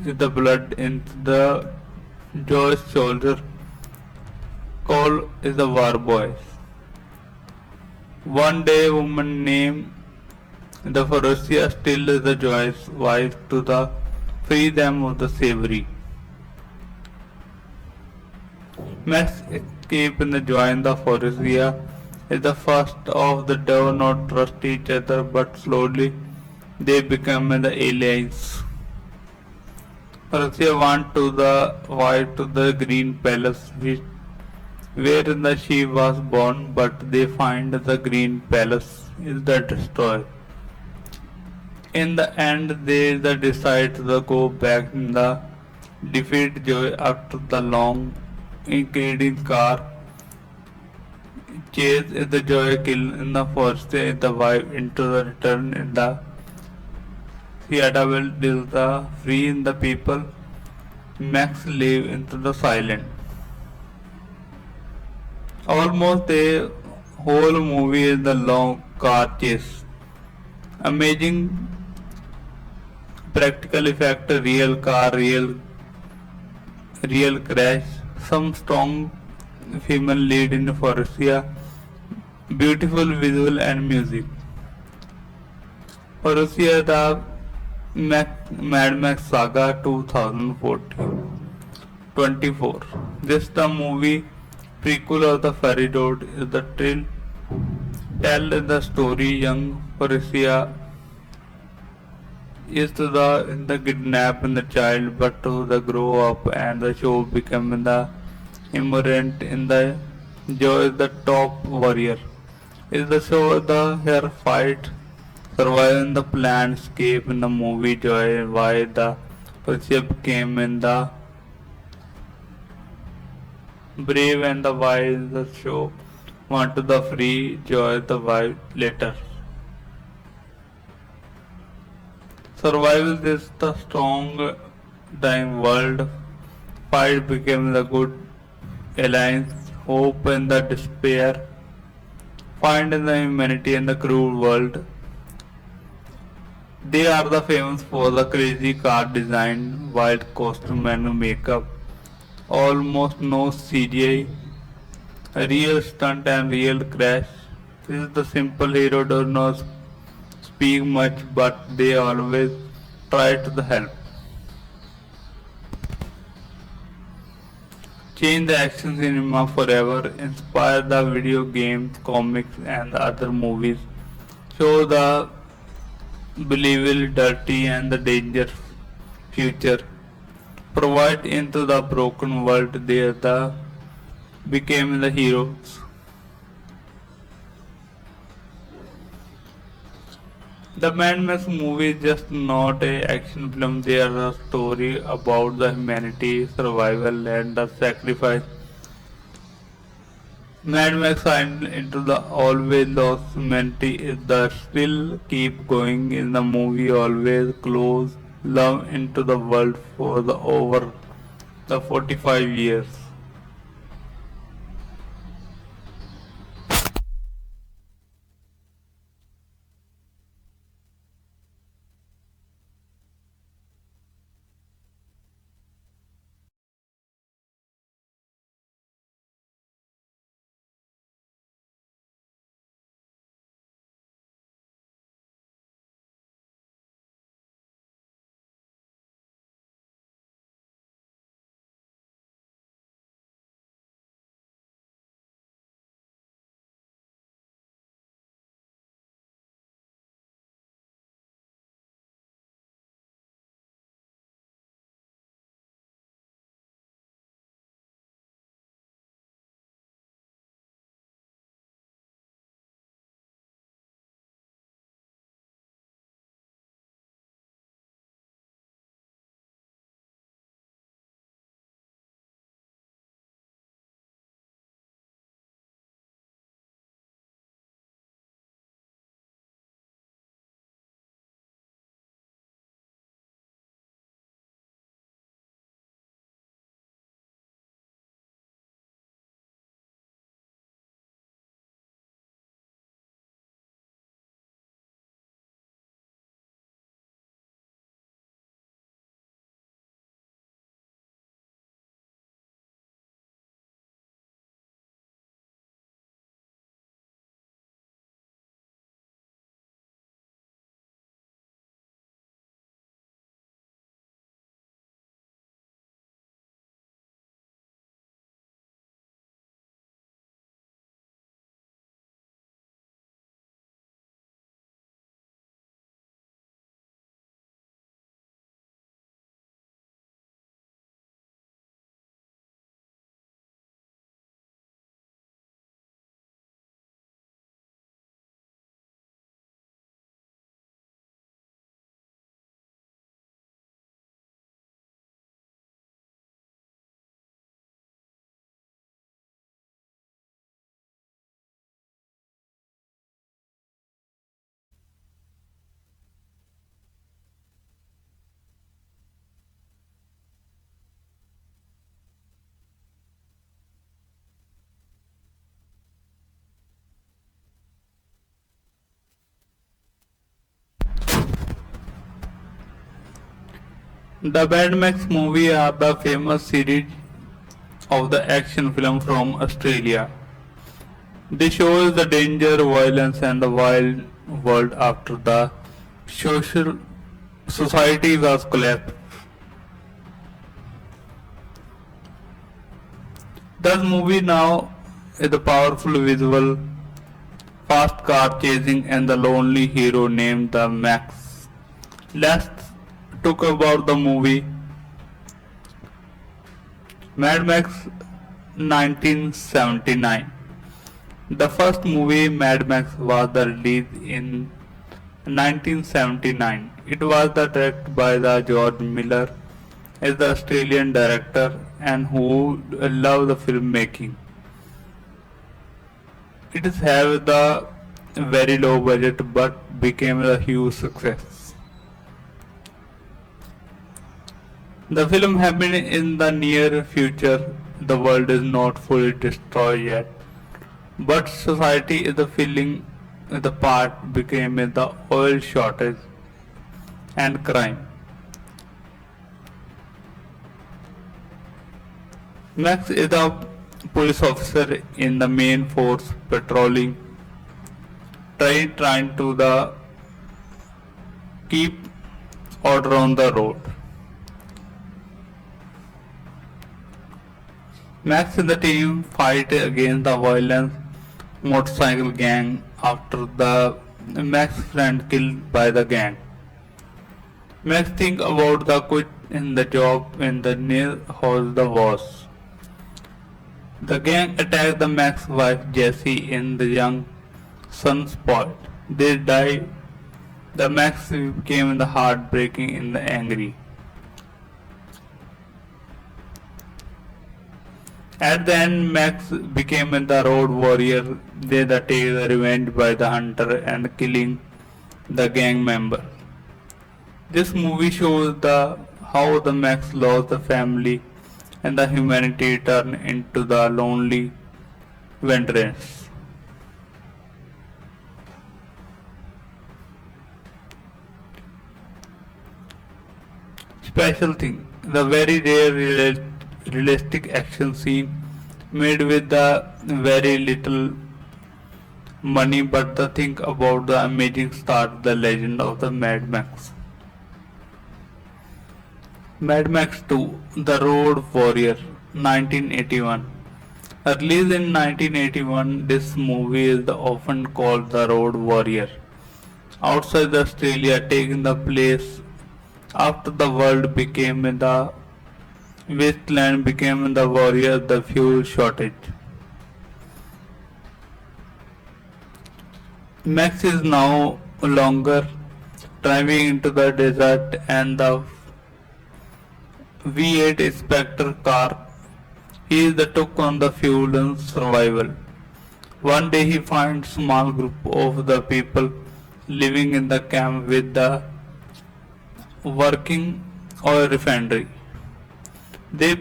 the blood into the Joy's shoulder. Call is the war boys. One day, a woman named the Faurecia still is the Joy's wife to the free them of the slavery. Max escape and join the Faurecia is the first of the do not trust each other, but slowly they become the allies. Faurecia went to the white to the green palace where she was born, but they find the green palace is the destroyed. In the end, they decide to go back in the defeat Joy after the long including car chase is the Joy kill in the first day the wife into the return in the Fiata will deal the free in the people. Max live into the silent. Almost the whole movie is the long car chase. Amazing practical effect, real car, real crash, some strong female lead in Faurecia, beautiful visual and music. Faurecia the Mad Max Saga 2024. This the movie prequel of the Fury Road is the tell the story young Faurecia is to the in the kidnap in the child but to the grow up and the show become the immigrant in the Joy is the top warrior. Is the show the her fight survive in the planned escape in the movie Joy why the Faurecia came in the brave and the wise the show want to the free Joy the wife later. Survival is the strong dying world. Fight became the good alliance. Hope and the despair. Find in the humanity and the cruel world. They are the famous for the crazy car design, wild costume and makeup. Almost no CGI. A real stunt and real crash. This is the simple hero does not speak much but they always try to the help. Change the action cinema forever, inspire the video games, comics and the other movies, show the believable dirty and the dangerous future, provide into the broken world there the became the heroes. The Mad Max movie is just not a action film, they are a story about the humanity, survival and the sacrifice. Mad Max signed into the always lost humanity is the still keep going in the movie always close love into the world for the over the 45 years. The Mad Max movie are the famous series of the action film from Australia. They show the danger, violence and the wild world after the social society was collapsed. This movie now is a powerful visual, fast car chasing and the lonely hero named the Max. Let's talk about the movie Mad Max 1979. The first movie Mad Max was released in 1979. It was directed by the George Miller as the Australian director and who loved the filmmaking. It is have the very low budget but became a huge success. The film happened in the near future. The world is not fully destroyed yet, but society is the feeling the part became the oil shortage and crime. Max is a police officer in the main force patrolling, trying to the keep order on the road. Max and the team fight against the violent motorcycle gang after the Max friend killed by the gang. Max think about the quit in the job in the near house the was. The gang attacked the Max wife Jessie and the young son Spot. They died. The Max became the heartbreaking and the angry. At the end, Max became the road warrior. They take the revenge by the hunter and killing the gang member. This movie shows the how the Max lost the family and the humanity turned into the lonely wanderers. Special thing, the very rare realistic action scene made with the very little money, but the thing about the amazing start, the legend of the Mad Max. Mad Max 2, The Road Warrior, 1981. Released in 1981, this movie is often called The Road Warrior. Outside Australia, taking the place after the world became the wasteland became the warrior, the fuel shortage. Max is now longer driving into the desert and the V8 Spectre car. He is the took on the fuel and survival. One day he finds small group of the people living in the camp with the working oil refinery. They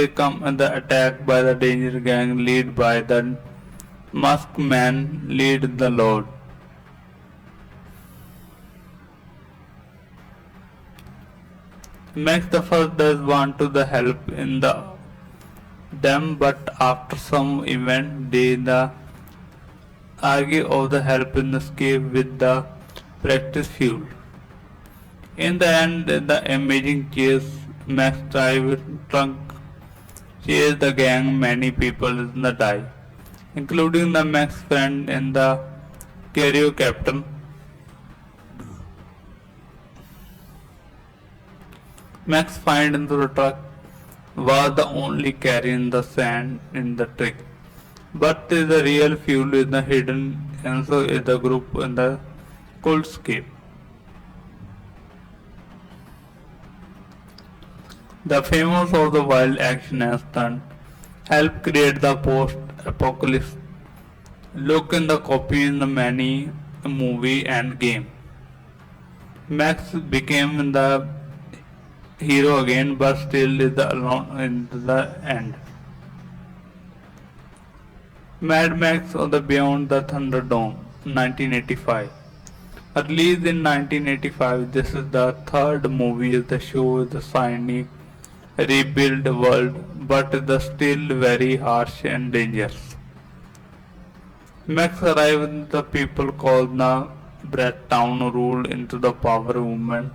come and the attack by the danger gang led by the masked man lead the Lord. Max the first does want to the help in them, but after some event they the argue of the help in escape with the practice fuel. In the end, the amazing chase, Max drive trunk chase the gang. Many people in the die, including the Max friend and the carrier captain. Max find into the truck was the only carrying the sand in the truck, but the real fuel is the hidden, and so is the group in the cold escape. The famous of the wild action and stunt helped create the post-apocalypse look in the copy in the many movie and game. Max became the hero again, but still is the alone in the end. Mad Max or the Beyond the Thunderdome, 1985. Released in 1985, this is the third movie that shows the shiny, rebuilt world, but is still very harsh and dangerous. Max arrived the people called the Town rule into the power movement,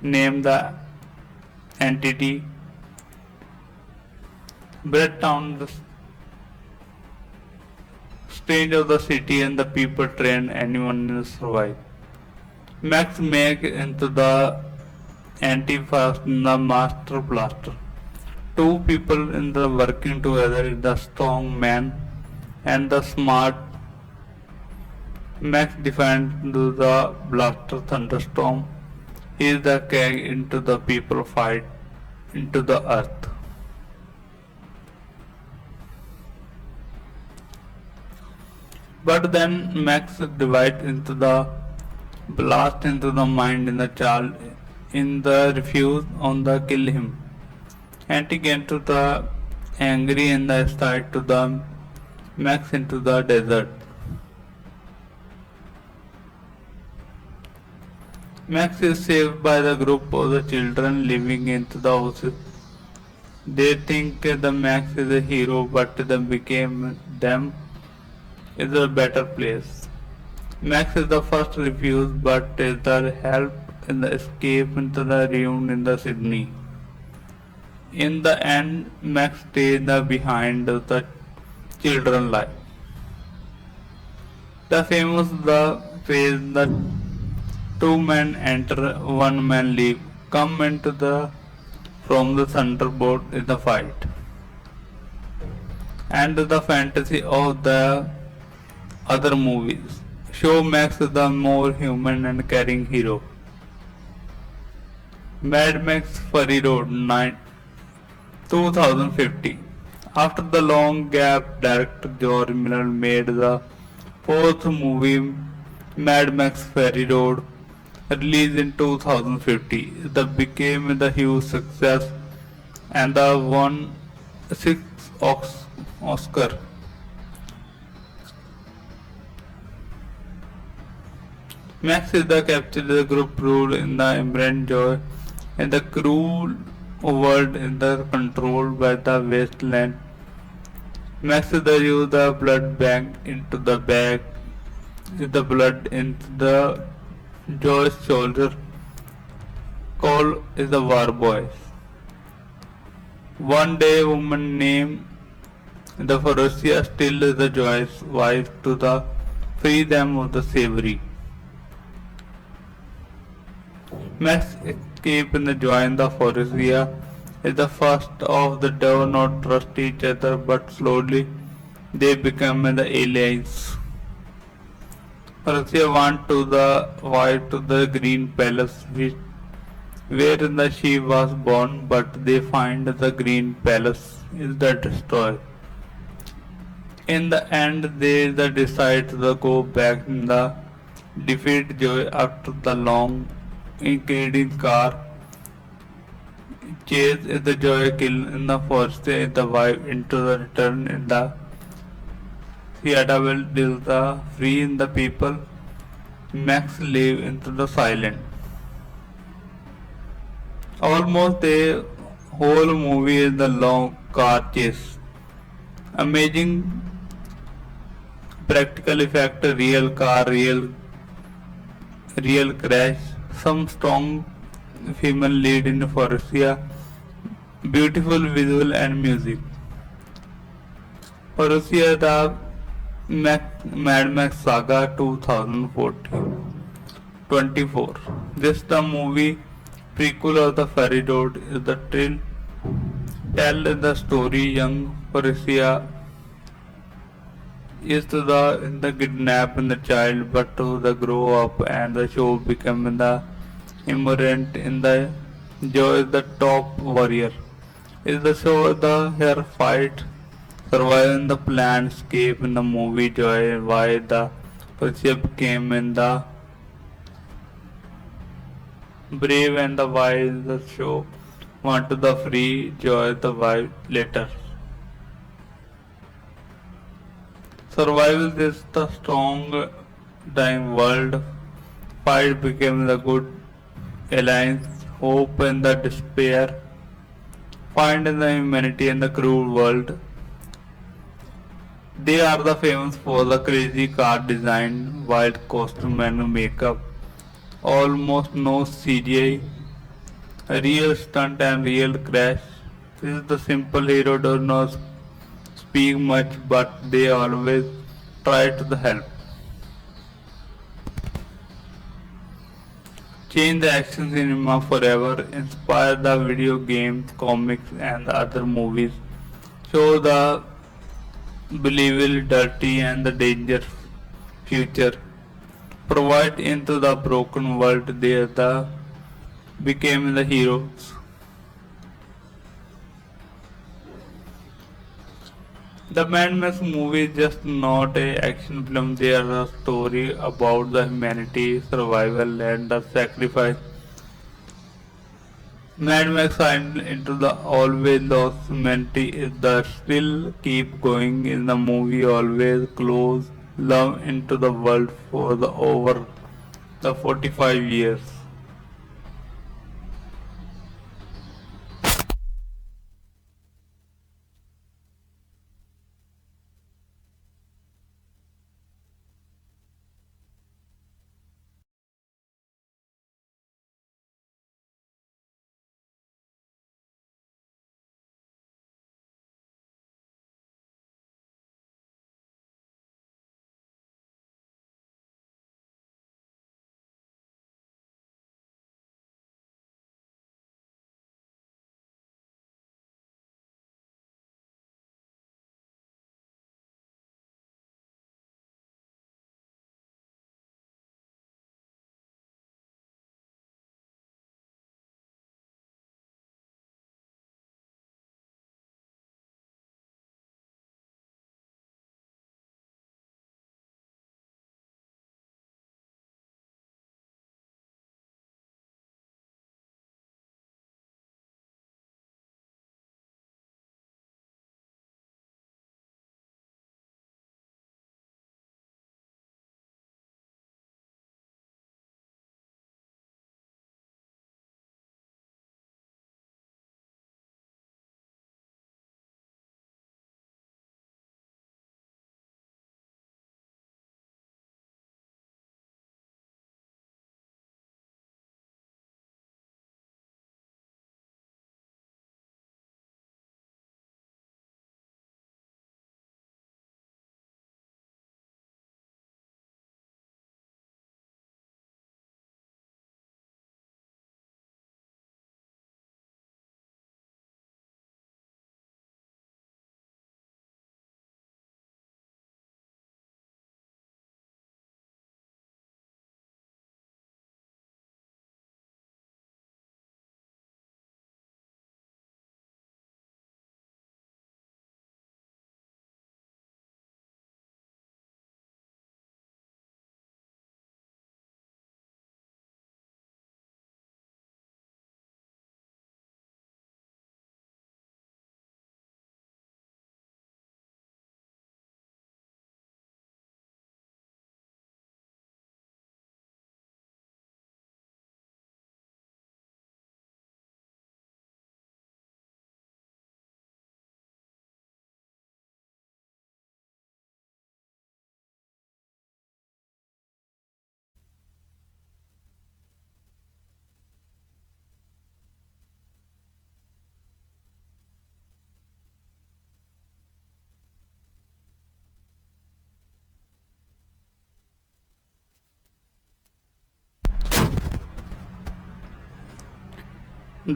named the entity Town, the stage of the city, and the people train anyone to survive. Max make into the anti-fast the master blaster. Two people in the working together, the strong man and the smart. Max defends the blaster thunderstorm. He is the keg into the people fight into the earth. But then Max divides into the blast into the mind in the child in the refuse on the kill him. And he get to the angry and the start to the Max into the desert. Max is saved by the group of the children living into the houses. They think the Max is a hero, but then became them is a better place. Max is the first refused, but is the help in the escape into the ruin in the Sydney. In the end, Max stays the behind the children life. The famous the phrase the two men enter, one man leave, come into the from the thunderbolt in the fight. And the fantasy of the other movies show Max the more human and caring hero. Mad Max Fury Road 2050. After the long gap, director George Miller made the fourth movie, Mad Max Fury Road, released in 2050. That became the huge success and the won six Oscar. Max is the capture the group rule in the immense joy and the cruel world in the controlled by the wasteland. Max is the use the blood bank into the bag, the blood into the Joy's shoulder. Call is the war boys. One day, a woman named the Faurecia steals the Joy's wife to the free them of the slavery. Max escape and join the Faurecia is the first of the do not trust each other, but slowly they become the allies. Faurecia went to the wife to the Green Palace, where she was born, but they find the Green Palace is the destroyed. In the end, they decide to go back in the defeat Joy after the long including car chase is the Joy kill in the first day the wife into the return in the Seattle Delta free in the people Max live into the silent. Almost the whole movie is the long car chase. Amazing practical effect, real car, real crash, some strong female lead in Faurecia, beautiful visual and music. Faurecia the Mad Max Saga 2014 24. This the movie prequel of the Ferry Road is the tell the story young Faurecia is to the in the kidnap in the child but to the grow up and the show become the immigrant in the Joe is the top warrior. Is the show the her fight surviving the plan escape in the movie Joy why the ship came in the brave and the wise the show want to the free Joy the wife later. Survival is the strong dying world. Fight became the good alliance. Hope and the despair. Find in the humanity and the cruel world. They are the famous for the crazy car design, wild costume and makeup. Almost no CGI, a real stunt and real crash. This is the simple hero does not speak much but they always try to help. Change the action cinema forever, inspire the video games, comics and the other movies. Show the believable dirty and the dangerous future. Provide into the broken world they the became the heroes. The Mad Max movie is just not a action film, they are a story about the humanity, survival and the sacrifice. Mad Max signed into the always lost humanity is the still keep going in the movie always close love into the world for the over the 45 years.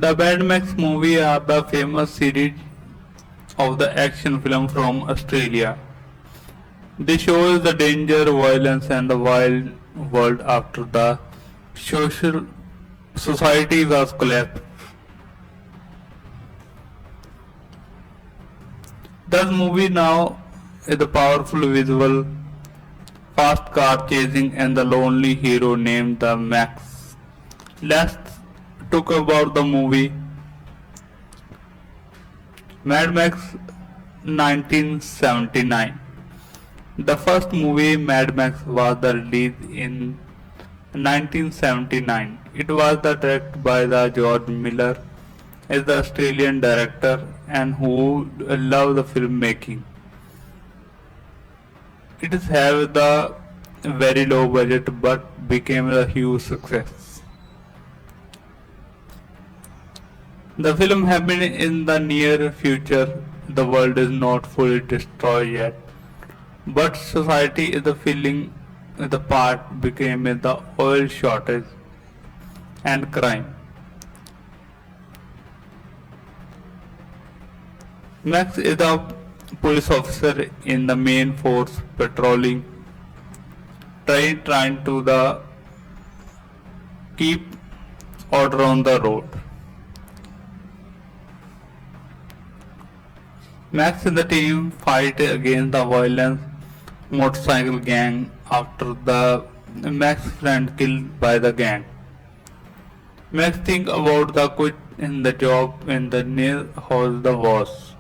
The Mad Max movie are the famous series of the action film from Australia. They show the danger, violence and the wild world after the social society was collapsed. This movie now is a powerful visual, fast car chasing and the lonely hero named the Max. Let's talk about the movie Mad Max 1979. The first movie Mad Max was released in 1979. It was directed by the George Miller as the Australian director and who loved the filmmaking. It is have the very low budget but became a huge success. The film happened in the near future. The world is not fully destroyed yet, but society is the feeling the part became the oil shortage and crime. Max is a police officer in the main force patrolling, trying to the keep order on the road. Max and the team fight against the violent motorcycle gang after the Max friend killed by the gang. Max think about the quit in the job in the near house the was.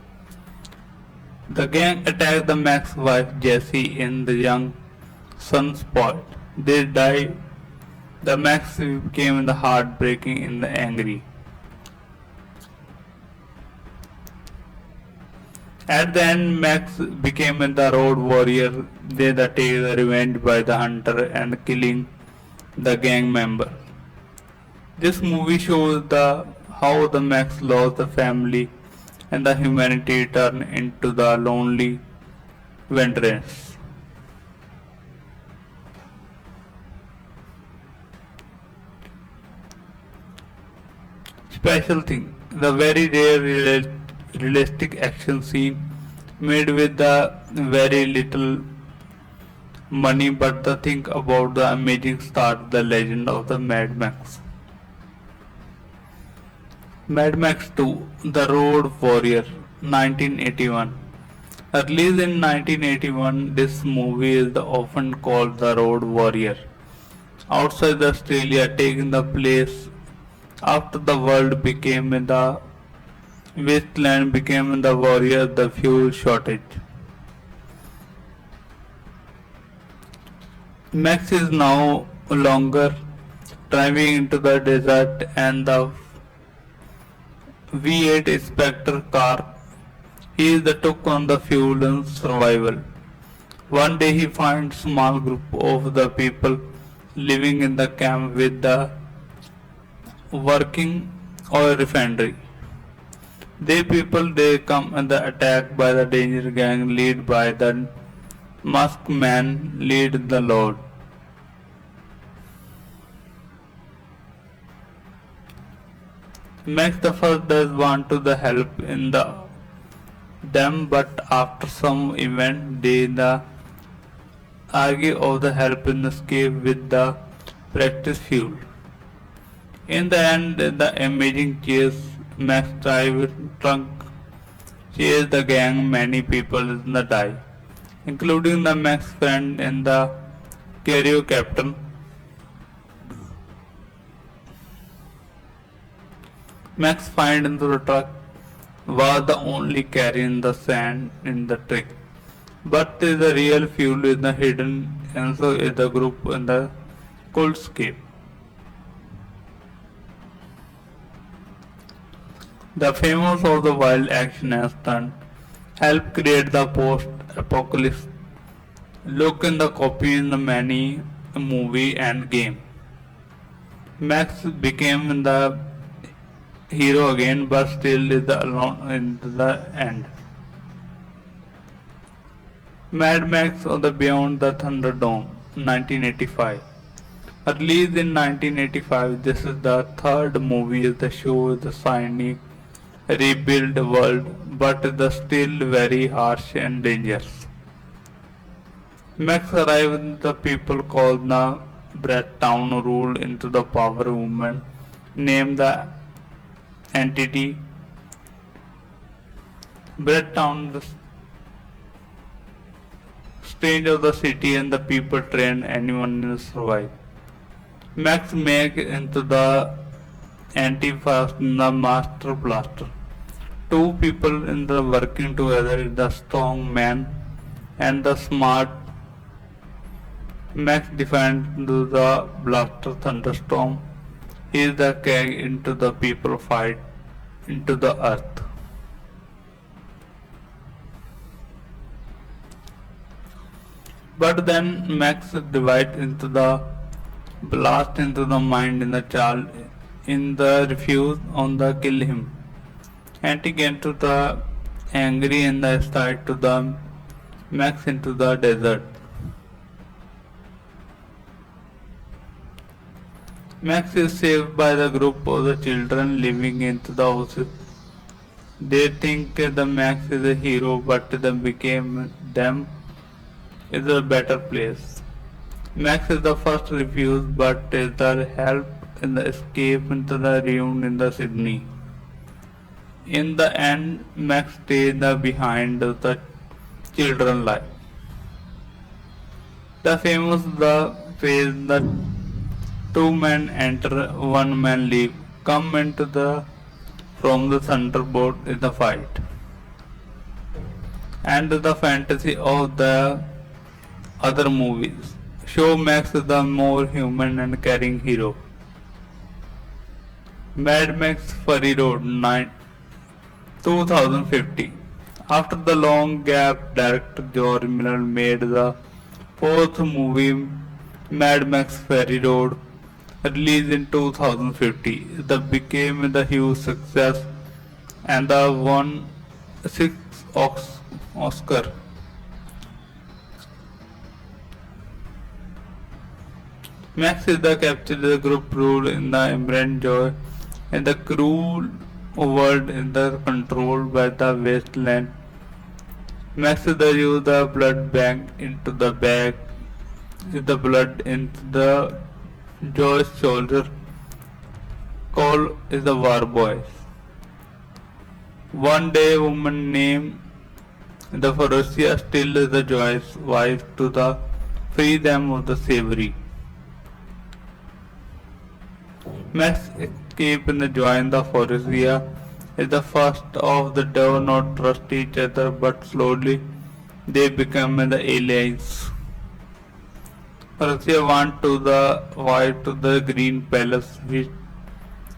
The gang attacked the Max wife Jessie and the young son spoiled. They died. The Max became the heartbreaking and the angry. At the end, Max became the road warrior. They take the revenge by the hunter and killing the gang member. This movie shows the how the Max lost the family and the humanity turned into the lonely wanderers. Special thing, the very rare realistic action scene made with the very little money, but the thing about the amazing start, the legend of the Mad Max. Mad Max 2, The Road Warrior, 1981. Released in 1981, this movie is often called The Road Warrior. Outside Australia, taking the place after the world became the wasteland became the warrior, the fuel shortage. Max is now longer driving into the desert and the V8 Spectre car. He is the took on the fuel and survival. One day he finds small group of the people living in the camp with the working oil refinery. They come and the attack by the danger gang led by the masked man lead the Lord. Max the first does want to the help in the them, but after some event they the argue of the help in escape with the practice fuel. In the end, the amazing chase, Max drive trunk chase the gang. Many people in the die, including the Max friend and the carrier captain. Max find into the truck was the only carrying the sand in the truck, but the real fuel is the hidden, and so is the group in the cold escape. The famous of the wild action and stunt helped create the post-apocalypse look in the copy in the many movie and game. Max became the hero again, but still is the alone in the end. Mad Max or the Beyond the Thunderdome, 1985. Released in 1985, this is the third movie that shows the shiny, rebuilt world, but the still very harsh and dangerous. Max arrives in the people called the Town rule into the power movement, named the entity Town, the strange of the city and the people train anyone to survive. Max make into the anti-fast and the master blaster. Two people in the working together, the strong man and the smart. Max defends the blaster thunderstorm. He is the keg into the people fight into the earth. But then Max divides into the blast into the mind in the child in the refuse on the kill him. And he get to the angry and the start to the Max into the desert. Max is saved by the group of the children living into the houses. They think the Max is a hero, but they became them is a better place. Max is the first refused, but is the help in the escape into the ruin in the Sydney. In the end, Max stays behind the children life. The famous the phrase the two men enter, one man leave, come into the from the thunderbolt is the fight. And the fantasy of the other movies show Max the more human and caring hero. Mad Max Fury Road 2050. After the long gap, director George Miller made the fourth movie Mad Max Fury Road, released in 2050. That became the huge success and the won 6 Oscar. Max is the capture the group rule in the immense joy and the cruel world in the controlled by the wasteland. Max is the use the blood bank into the bag is the blood into the Joy's shoulder. Call is the war boys. One day woman named the Faurecia still is the Joy's wife to the free them of the slavery. Max escape and join the Faurecia is the first of the do not trust each other, but slowly they become the allies. Faurecia went to the white to the green palace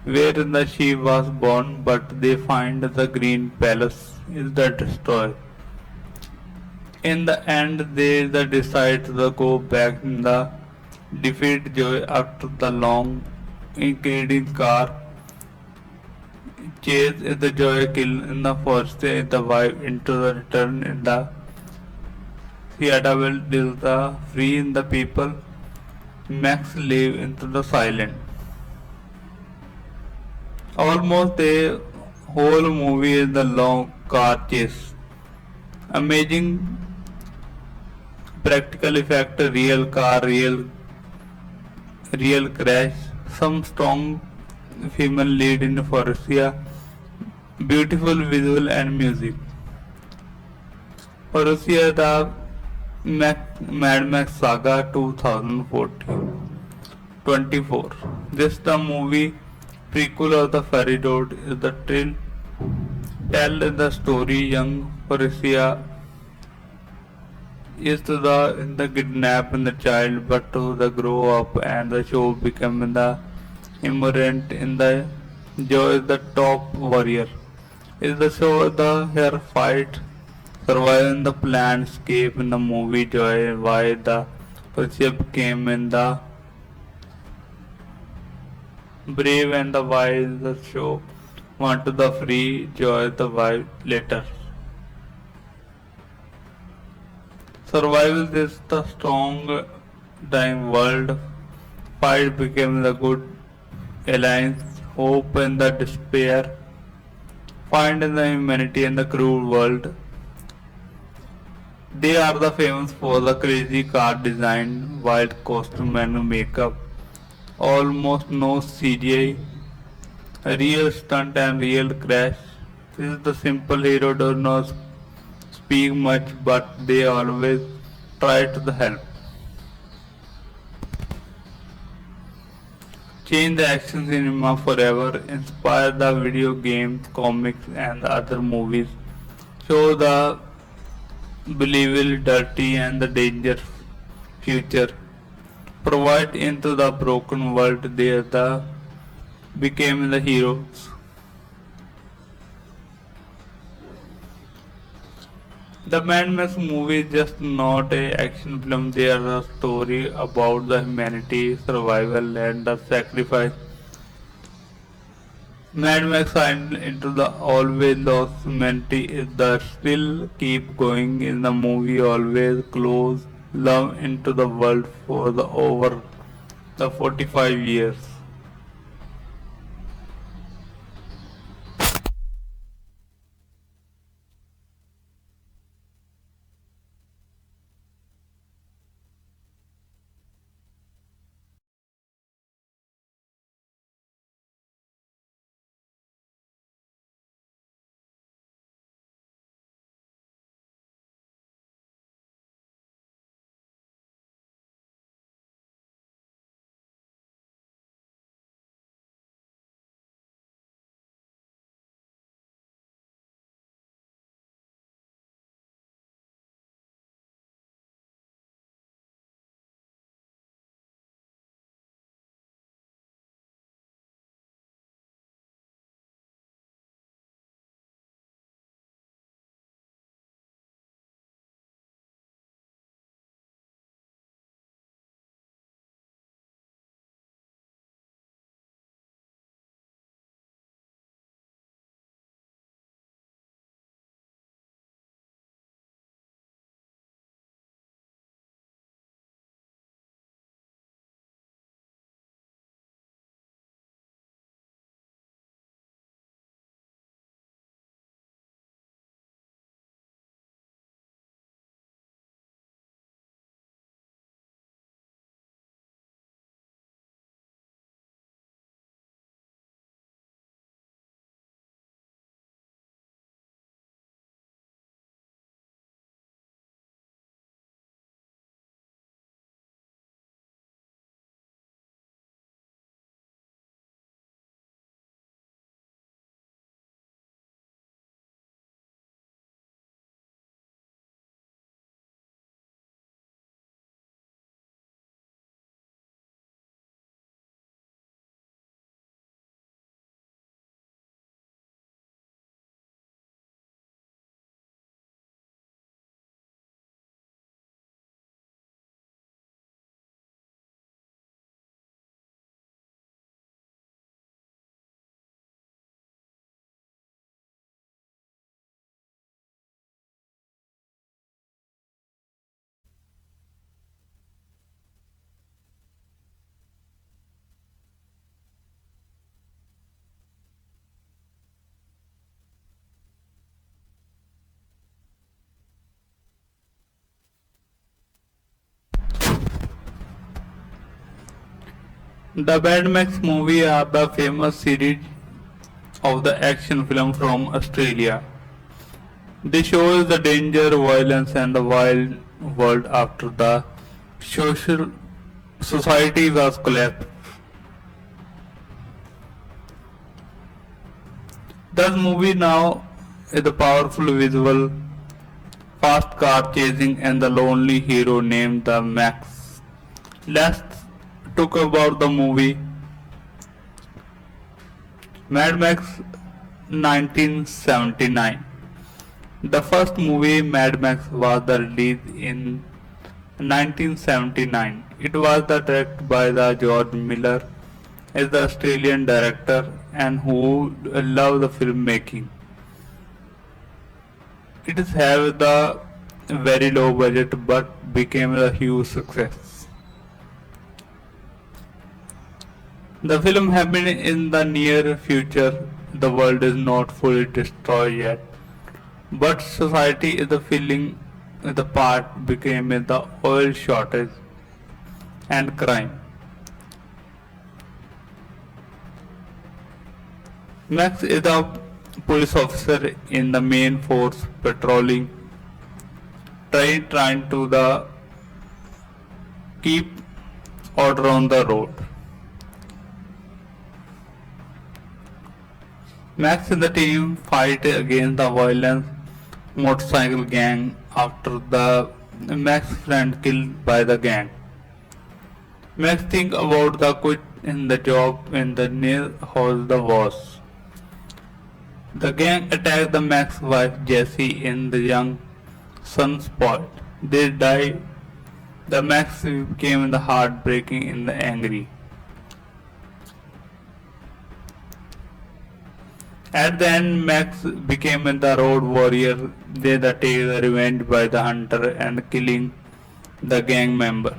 where she was born, but they find the green palace is the destroyed. In the end, they decide to go back in the defeat Joy after the long including car chase is the Joy kill in the first day the wife into the return in the Seattle will deal the free in the people Max live into the silent. Almost the whole movie is the long car chase. Amazing practical effect, real car, real crash, some strong female lead in Faurecia, beautiful visual and music. Faurecia the Mad Max Saga 2024. This the movie prequel of the Fury Road is the tell the story young Faurecia is to the in the kidnap in the child but to the grow up and the show become the immigrant in the Joy is the top warrior. Is the show the her fight surviving the plan escape in the movie Joy why the Faurecia came in the brave and the wise the show want to the free Joy the wife later. Survival is the strong dying world fight became the good alliance, hope and the despair, find in the humanity and the cruel world. They are the famous for the crazy car design, wild costume and makeup, almost no CGI, real stunt and real crash. This is the simple hero does not speak much but they always try to the help. Change the action cinema forever, inspire the video games, comics and other movies, show the believable dirty and the dangerous future, provide into the broken world there the became the heroes. The Mad Max movie is just not a action film, they are a story about the humanity, survival and the sacrifice. Mad Max signed into the always lost humanity is the still keep going in the movie always close love into the world for the over the 45 years. The Mad Max movie are the famous series of the action film from Australia. They show the danger, violence and the wild world after the social society was collapsed. The movie now is a powerful visual, fast car chasing and the lonely hero named the Max. Let's talk about the movie Mad Max 1979. The first movie Mad Max was released in 1979. It was directed by the George Miller as the Australian director and who loved the filmmaking. It is have the very low budget but became a huge success. The film happened in the near future. The world is not fully destroyed yet, but society is the feeling the part became the oil shortage and crime. Max is a police officer in the main force patrolling, trying to keep order on the road. Max and the team fight against the violent motorcycle gang after the Max friend killed by the gang. Max think about the quit in the job in the near house the was. The gang attacked the Max wife Jessie and the young son spoiled. They died. The Max became the heartbreaking and the angry. At the end, Max became the road warrior. They take the revenge by the hunter and killing the gang member.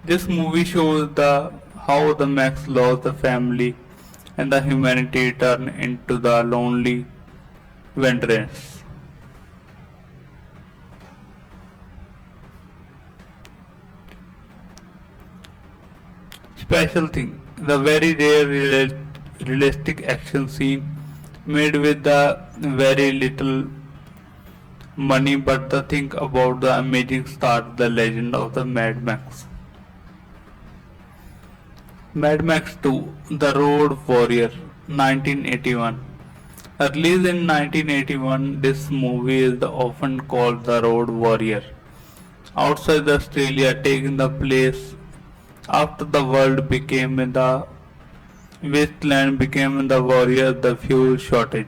This movie shows how the Max lost the family and the humanity turned into the lonely veterans. Special thing, the very rare realistic action scene made with the very little money, but the think about the amazing start, the legend of the Mad Max. Mad Max 2, The Road Warrior, 1981. Released in 1981, this movie is often called The Road Warrior. Outside Australia, taking the place after the world became the wasteland became the warrior, the fuel shortage.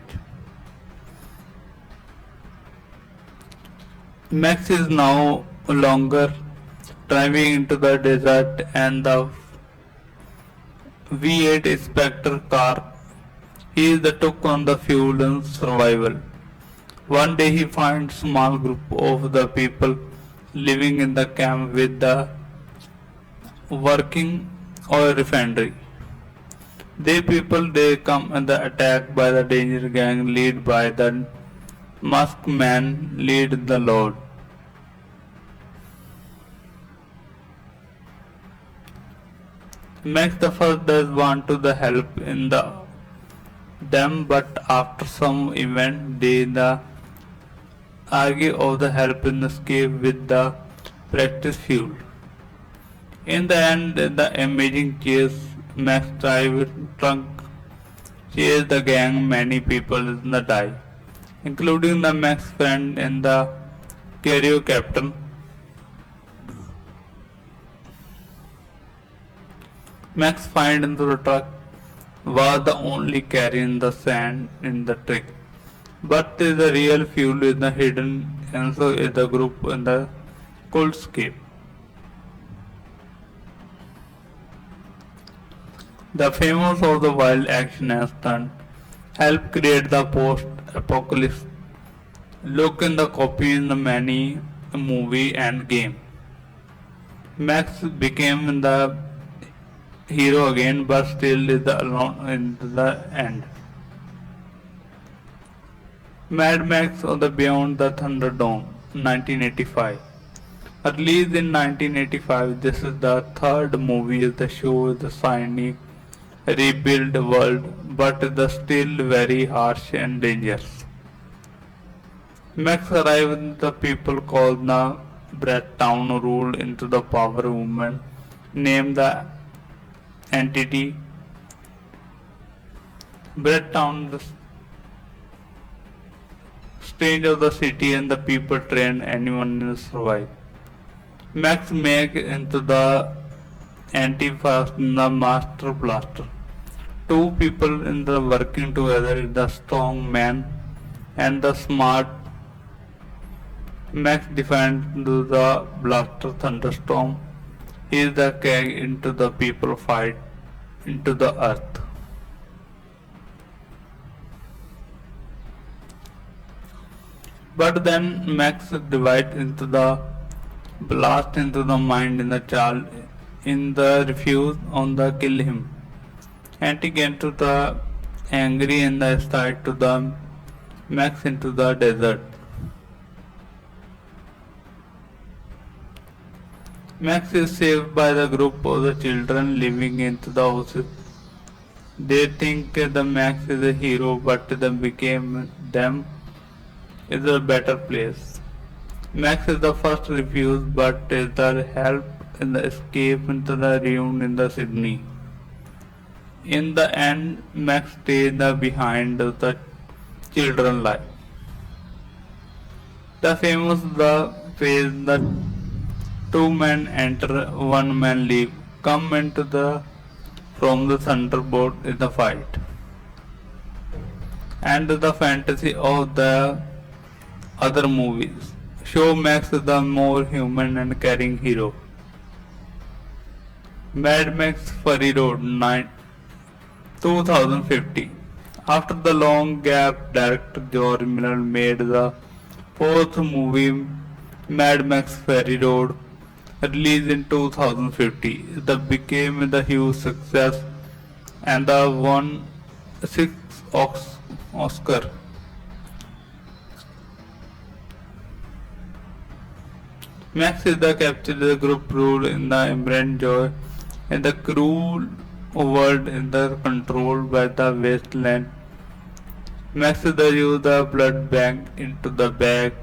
Max is now longer driving into the desert and the V8 Spectre car. He is the took on the fuel and survival. One day he finds small group of the people living in the camp with the working oil refinery. They come and the attack by the danger gang led by the masked man lead the Lord. Max the first does want to the help in them, but after some event they the argue of the help in escape with the practice fuel. In the end, the amazing chase, Max drive trunk chase the gang. Many people in the die, including the Max friend and the carrier captain. Max find into the truck was the only carrying the sand in the truck, but the real fuel is the hidden, and so is the group in the cold escape. The famous of the wild action and stunt helped create the post-apocalypse look in the copy in the many movie and game. Max became the hero again, but still is the alone in the end. Mad Max or the Beyond the Thunderdome, 1985. Released in 1985, this is the third movie that shows the shiny rebuilt world, but the still very harsh and dangerous. Max arrived the people called the Town rule into the power movement, named the entity Town, the stage of the city, and the people train anyone to survive. Max make into the anti-fast the master blaster. Two people in the working together, the strong man and the smart. Max defends the blaster thunderstorm. He is the keg into the people fight into the earth. But then Max divides into the blast into the mind in the child in the refuse on the kill him. Antic into the angry and the start to the Max into the desert. Max is saved by the group of the children living into the houses. They think the Max is a hero, but they became them is a better place. Max is the first refuse, but is the help in the escape into the ruin in the Sydney. In the end, Max stays behind the children life. The famous the phase the two men enter, one man leave, come into the from the thunderbolt in the fight. And the fantasy of the other movies show Max the more human and caring hero. Mad Max Fury Road 2050. After the long gap, director George Miller made the fourth movie Mad Max Fury Road, released in 2050. That became the huge success and the won six Oscar. Max is the capture the group rule in the immense joy in the cruel world in the controlled by the wasteland. Max is the use the blood bank into the bag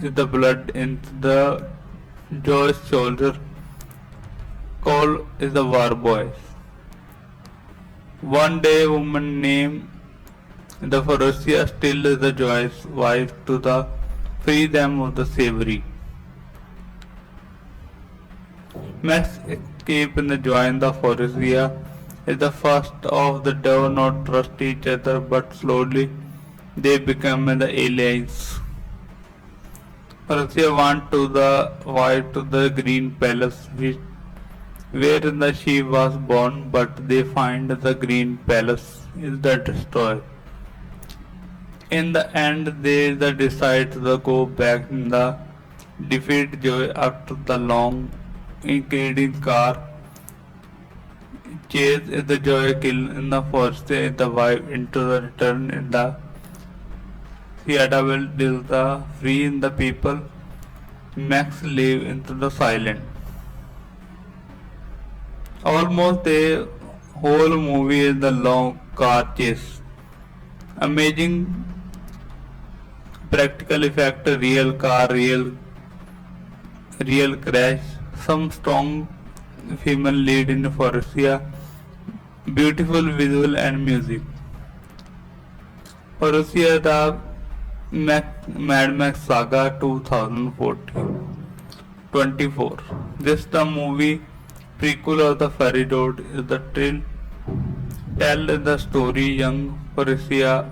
is the blood into the Joy's shoulder. Cole is the war boy. One day woman named the Faurecia still is the Joy's wife to the free them of the slavery. Max escape and join the Faurecia is the first of the do not trust each other, but slowly they become the aliens. Faurecia want to the wife to the Green Palace where she was born, but they find the Green Palace is the destroyed. In the end, they decide to go back in the defeat Joy after the long including car chase is the Joy kill in the forest is the wife into the return in the Fiada will deal the free in the people Max live into the silent. Almost a whole movie is the long car chase. Amazing practical effect, real car, real crash, some strong female lead in Faurecia, beautiful visual and music. Faurecia the Mad Max Saga 2024. This the movie prequel of the Fury Road is the tell the story young Faurecia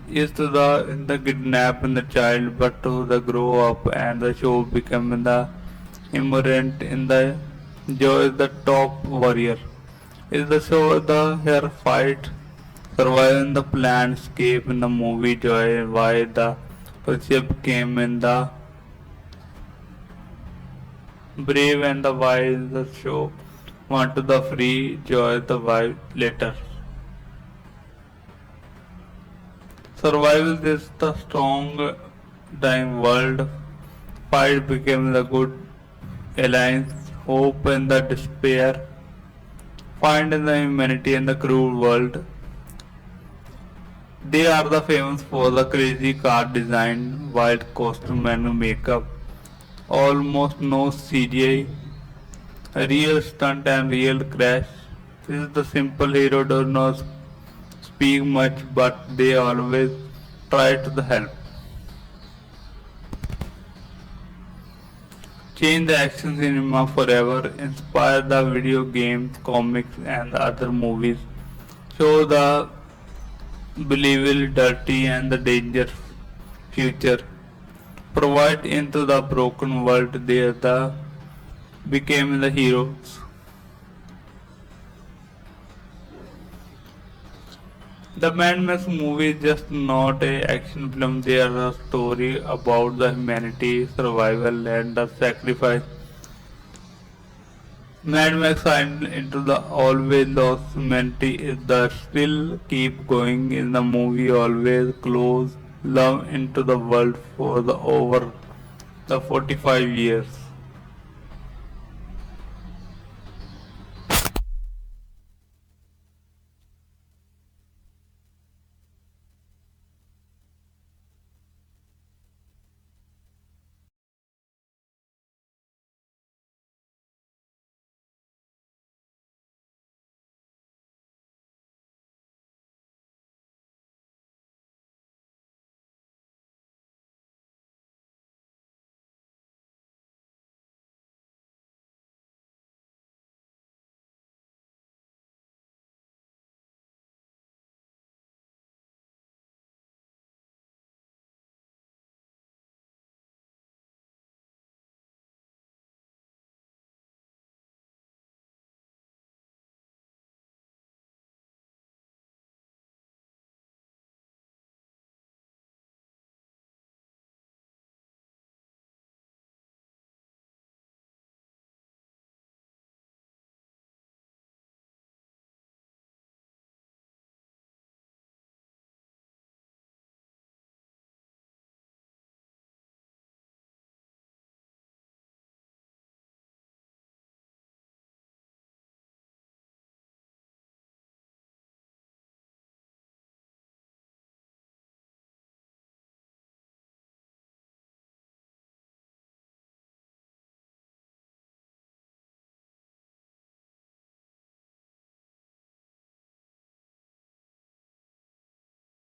is to the kidnap in the child but to the grow up and the show become the immigrant in the Joy is the top warrior. Is the show the her fight surviving the plan escape in the movie Joy why the Faurecia became in the brave and the wise the show want to the free Joy the wife later. Survival is the strong dying world. Fight became the good alliance. Hope and the despair. Find in the humanity and the cruel world. They are the famous for the crazy car design, wild costume and makeup. Almost no CGI. A real stunt and real crash. This is the simple hero does not speak much but they always try to help. Change the action cinema forever, inspire the video games, comics and other movies. Show the believable dirty and the dangerous future. Provide into the broken world they became the heroes. The Mad Max movie is just not a action film, they are a story about the humanity, survival and the sacrifice. Mad Max signed into the always lost humanity is the still keep going in the movie always close love into the world for the over the 45 years.